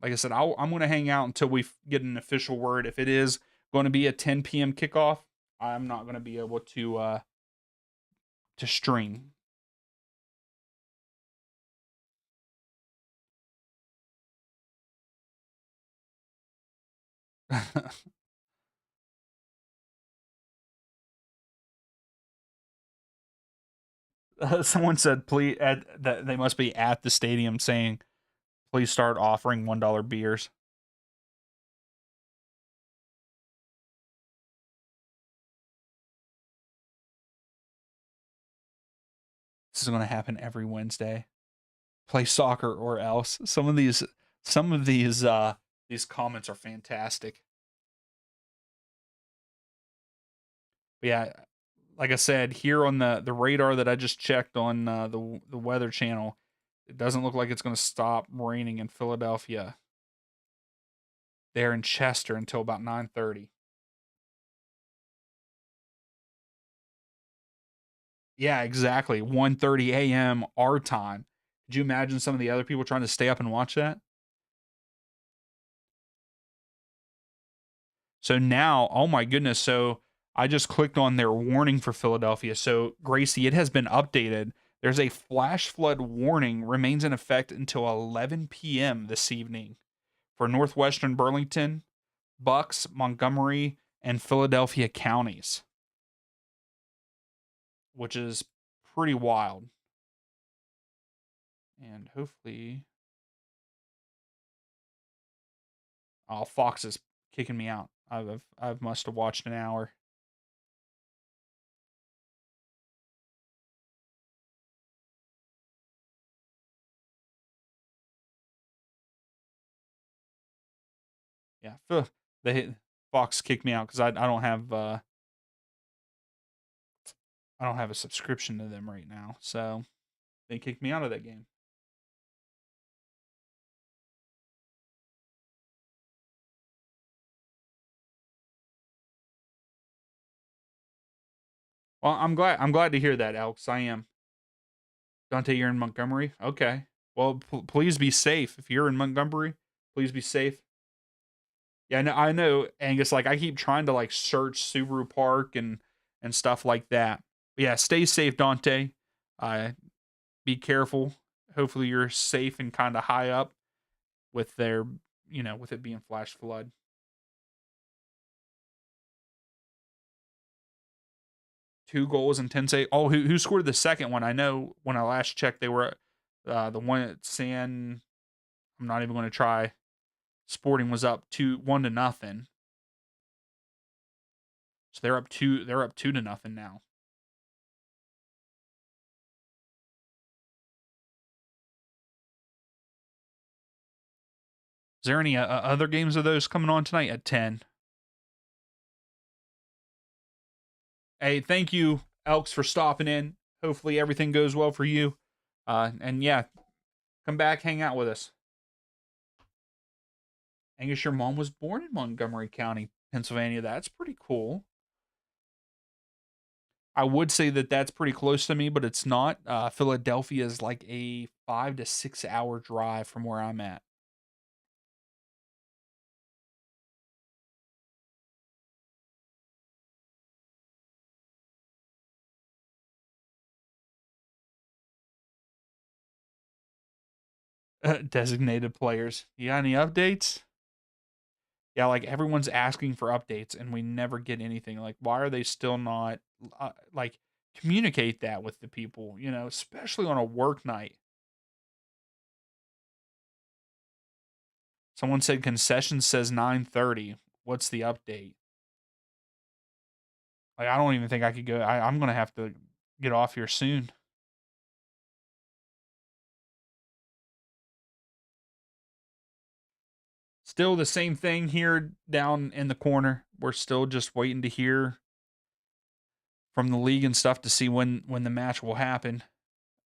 Like I said, I'm going to hang out until we get an official word. If it is going to be a 10 p.m. kickoff, I'm not going to be able to stream. Someone said, "Please," that they must be at the stadium saying, "Please start offering $1 beers." This is going to happen every Wednesday. Play soccer or else. Some of these comments are fantastic. But yeah, like I said, here on the radar that I just checked on the Weather Channel, it doesn't look like it's going to stop raining in Philadelphia. They're in Chester until about 9:30. Yeah, exactly. 1:30 a.m. our time. Could you imagine some of the other people trying to stay up and watch that? So now, oh my goodness. So I just clicked on their warning for Philadelphia. So, Gracie, it has been updated. There's a flash flood warning remains in effect until 11 p.m. this evening for northwestern Burlington, Bucks, Montgomery, and Philadelphia counties, which is pretty wild. And hopefully, oh, Fox is kicking me out. I've must have watched an hour. Yeah, they Fox kicked me out because I don't have a subscription to them right now, so they kicked me out of that game. Well, I'm glad to hear that, Alex. I am. Dante, you're in Montgomery. Okay. Well, please be safe. If you're in Montgomery, please be safe. Yeah, I know, Angus. Like I keep trying to like search Subaru Park and stuff like that. But yeah, stay safe, Dante. Uh, be careful. Hopefully, you're safe and kind of high up with their, with it being flash flood. 2 goals and 10 save. Oh, who scored the second one? I know when I last checked, they were the one at San. I'm not even going to try. Sporting was up 1-0. So they're up two. They're up 2-0 now. Is there any other games of those coming on tonight at 10? Hey, thank you, Elks, for stopping in. Hopefully everything goes well for you. And yeah, come back, hang out with us. Angus, your mom was born in Montgomery County, Pennsylvania. That's pretty cool. I would say that that's pretty close to me, but it's not. Philadelphia is like a 5 to 6 hour drive from where I'm at. Designated players. You got any updates? Yeah, like everyone's asking for updates and we never get anything. Like, why are they still not like communicate that with the people, especially on a work night? Someone said concession says 9:30. What's the update? Like, I don't even think I could go. I'm going to have to get off here soon. Still the same thing here down in the corner. We're still just waiting to hear from the league and stuff to see when the match will happen.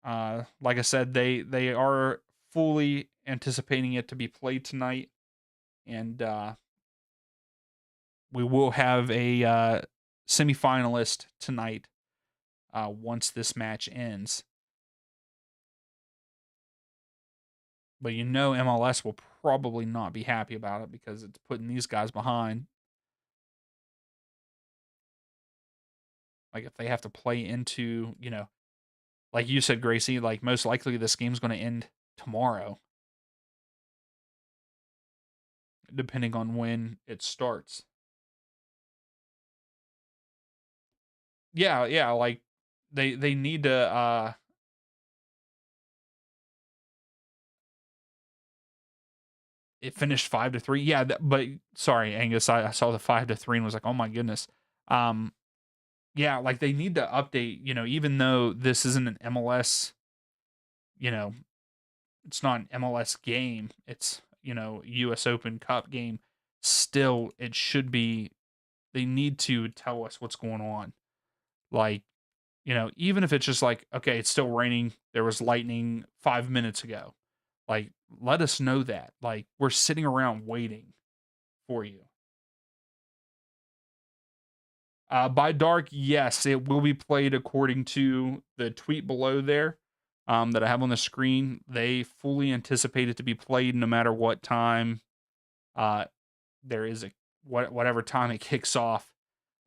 Like I said, they are fully anticipating it to be played tonight, and we will have a semifinalist tonight once this match ends. But MLS will probably not be happy about it because it's putting these guys behind. Like if they have to play into, like you said, Gracie, like most likely this game's going to end tomorrow, depending on when it starts. Yeah, like they need to it finished 5-3. Yeah, but sorry, Angus, I saw the 5-3 and was like, "Oh my goodness." Um yeah, like they need to update, even though this isn't an MLS, you know, it's not an MLS game. It's, US Open Cup game. Still, it should be they need to tell us what's going on. Like, even if it's just like, okay, it's still raining, there was lightning 5 minutes ago. Like, let us know that. Like, we're sitting around waiting for you. By dark, yes, it will be played according to the tweet below there that I have on the screen. They fully anticipate it to be played no matter what time uh, there is whatever time it kicks off.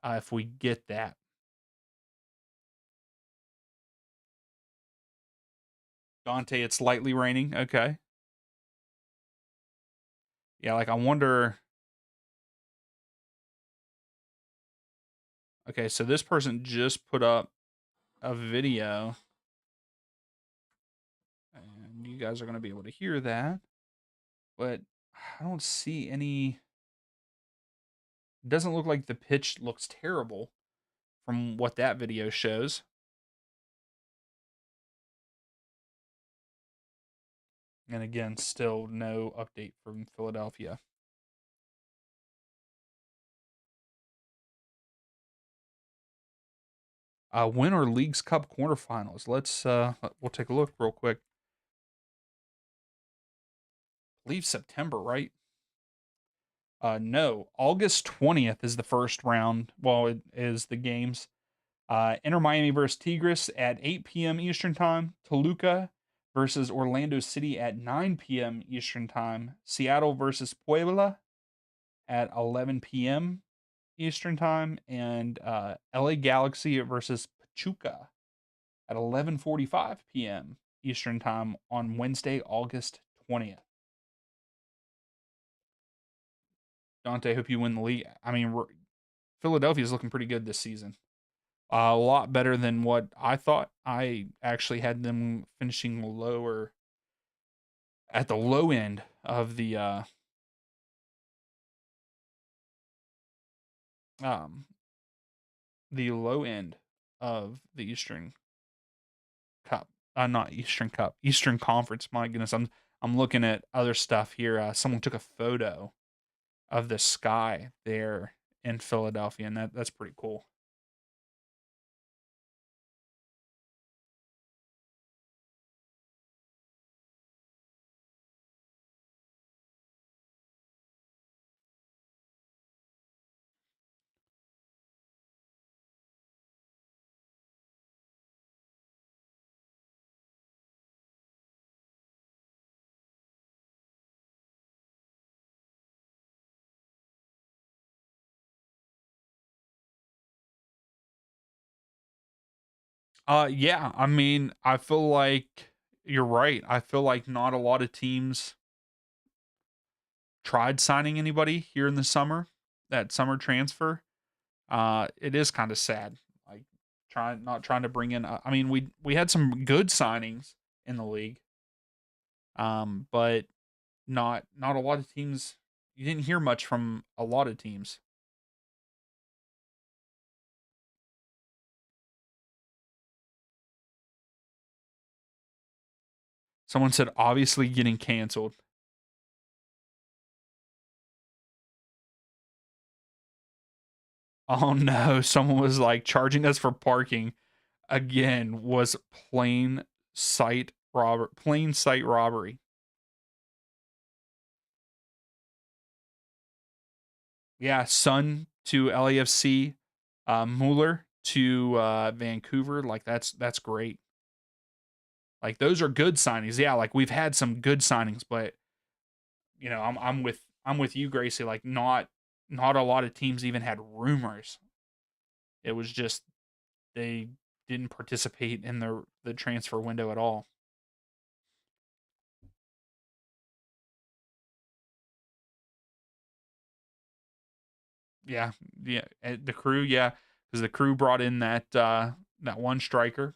If we get that, Dante, it's lightly raining. Okay, yeah, like I wonder. Okay, so this person just put up a video, and you guys are going to be able to hear that, but I don't see any. It doesn't look like the pitch looks terrible from what that video shows. And again, still no update from Philadelphia. Winter Leagues Cup quarterfinals. We'll take a look real quick. I believe September, right? No, August 20th is the first round. Well, it is the games. Inter Miami versus Tigres at 8 p.m. Eastern Time. Toluca versus Orlando City at 9 p.m. Eastern Time. Seattle versus Puebla at 11 p.m. Eastern Time. And LA Galaxy versus Pachuca at 11:45 p.m. Eastern Time on Wednesday, August 20th. Dante, hope you win the league. I mean, Philadelphia is looking pretty good this season. A lot better than what I thought. I actually had them finishing lower at um the low end of the Eastern Cup. Not Eastern Cup, Eastern Conference. My goodness, I'm looking at other stuff here. Someone took a photo of the sky there in Philadelphia, and that's pretty cool. Yeah, I mean, I feel like you're right. I feel like not a lot of teams tried signing anybody here in the summer, that summer transfer. It is kind of sad. Like not trying to bring in. I mean, we had some good signings in the league, but not a lot of teams. You didn't hear much from a lot of teams. Someone said obviously getting canceled. Oh no, someone was like charging us for parking again was plain sight robbery. Yeah, Sun to LAFC, Mueller to Vancouver. Like that's great. Like those are good signings. Yeah, like we've had some good signings, but I'm with you, Gracie. Like not a lot of teams even had rumors. It was just they didn't participate in the transfer window at all. Yeah, yeah, the Crew, yeah, because the Crew brought in that one striker.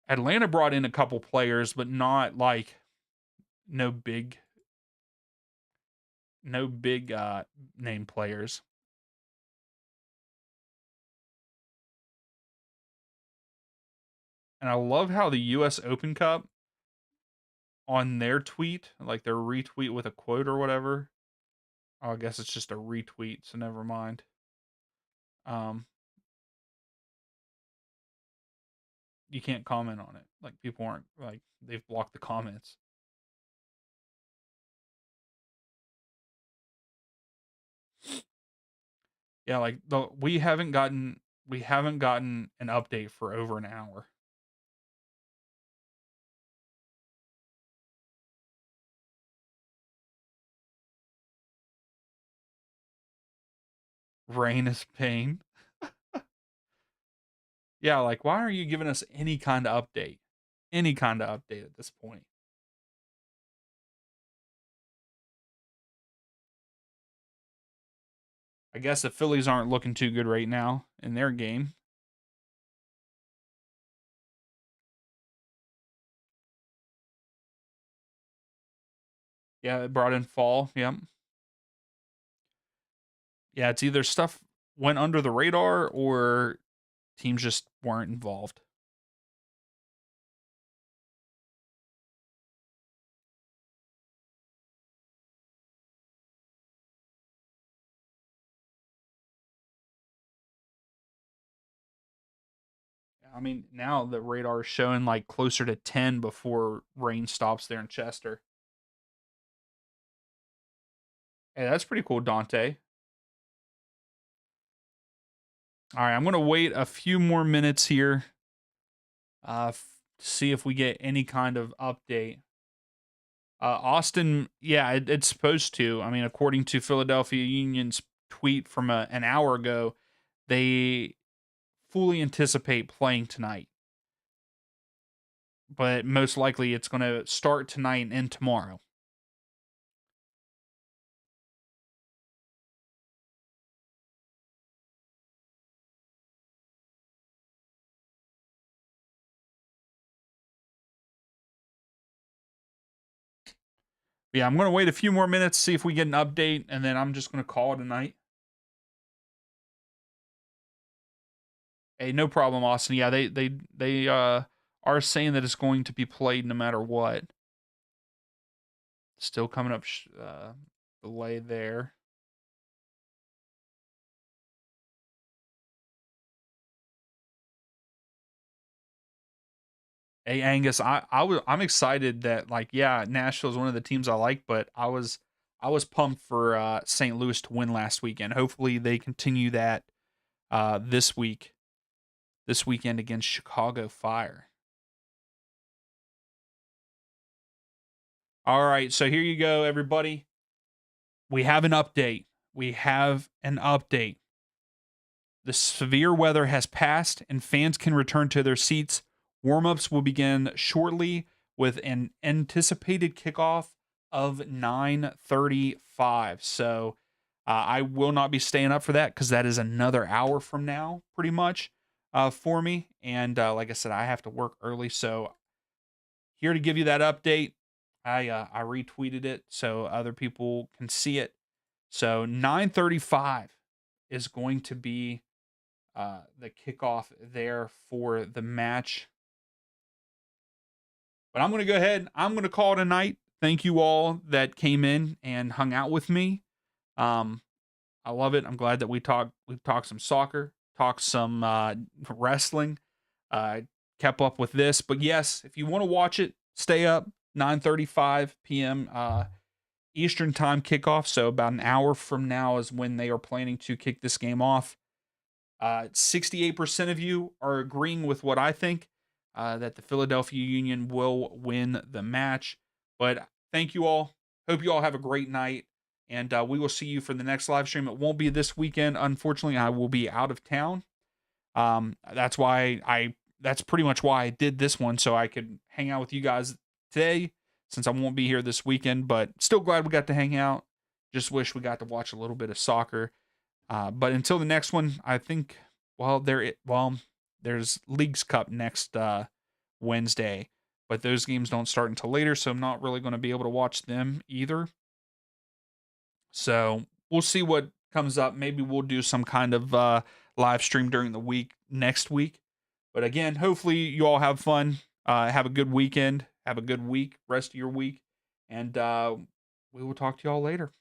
Atlanta brought in a couple players, but not like no big no big name players. And I love how the US Open Cup on their tweet, like their retweet with a quote or whatever. Oh, I guess it's just a retweet, so never mind. Um, you can't comment on it. Like people aren't like they've blocked the comments. Yeah, like we haven't gotten an update for over an hour. Rain is pain. Yeah, like why are you giving us any kind of update? Any kind of update at this point? I guess the Phillies aren't looking too good right now in their game. Yeah, it brought in fall. Yep. Yeah, it's either stuff went under the radar or teams just weren't involved. I mean, now the radar is showing like closer to 10 before rain stops there in Chester. Hey, that's pretty cool, Dante. All right, I'm going to wait a few more minutes here see if we get any kind of update. Austin, yeah, it's supposed to. I mean, according to Philadelphia Union's tweet from an hour ago, they fully anticipate playing tonight, but most likely it's going to start tonight and tomorrow. Yeah, I'm going to wait a few more minutes, see if we get an update, and then I'm just going to call it a night. Hey, no problem, Austin. Yeah, they are saying that it's going to be played no matter what. Still coming up delay there. Hey Angus, I'm excited that like yeah, Nashville's one of the teams I like, but I was pumped for St. Louis to win last weekend. Hopefully they continue that this weekend against Chicago Fire. All right, so here you go, everybody. We have an update. We have an update. The severe weather has passed and fans can return to their seats. Warm-ups will begin shortly with an anticipated kickoff of 9:35. So I will not be staying up for that because that is another hour from now, pretty much, for me. And like I said, I have to work early, so here to give you that update. I retweeted it so other people can see it. So 9:35 is going to be the kickoff there for the match. But I'm going to go ahead. I'm going to call it a night. thank you all that came in and hung out with me. Um, I love it. I'm glad that we talked some soccer, talked some wrestling, uh, kept up with this. But yes, if you want to watch it, stay up. 9:35 p.m. Eastern time kickoff. So about an hour from now is when they are planning to kick this game off. 68% of you are agreeing with what I think, that the Philadelphia Union will win the match. But thank you all. Hope you all have a great night. And we will see you for the next live stream. It won't be this weekend. Unfortunately, I will be out of town. That's pretty much why I did this one, so I could hang out with you guys today, since I won't be here this weekend. But still glad we got to hang out. Just wish we got to watch a little bit of soccer. But until the next one, I think, there's Leagues Cup next Wednesday, but those games don't start until later, so I'm not really going to be able to watch them either. So we'll see what comes up. Maybe we'll do some kind of live stream during the week next week. But again, hopefully you all have fun. Have a good weekend. Have a good week, rest of your week. And we will talk to y'all later.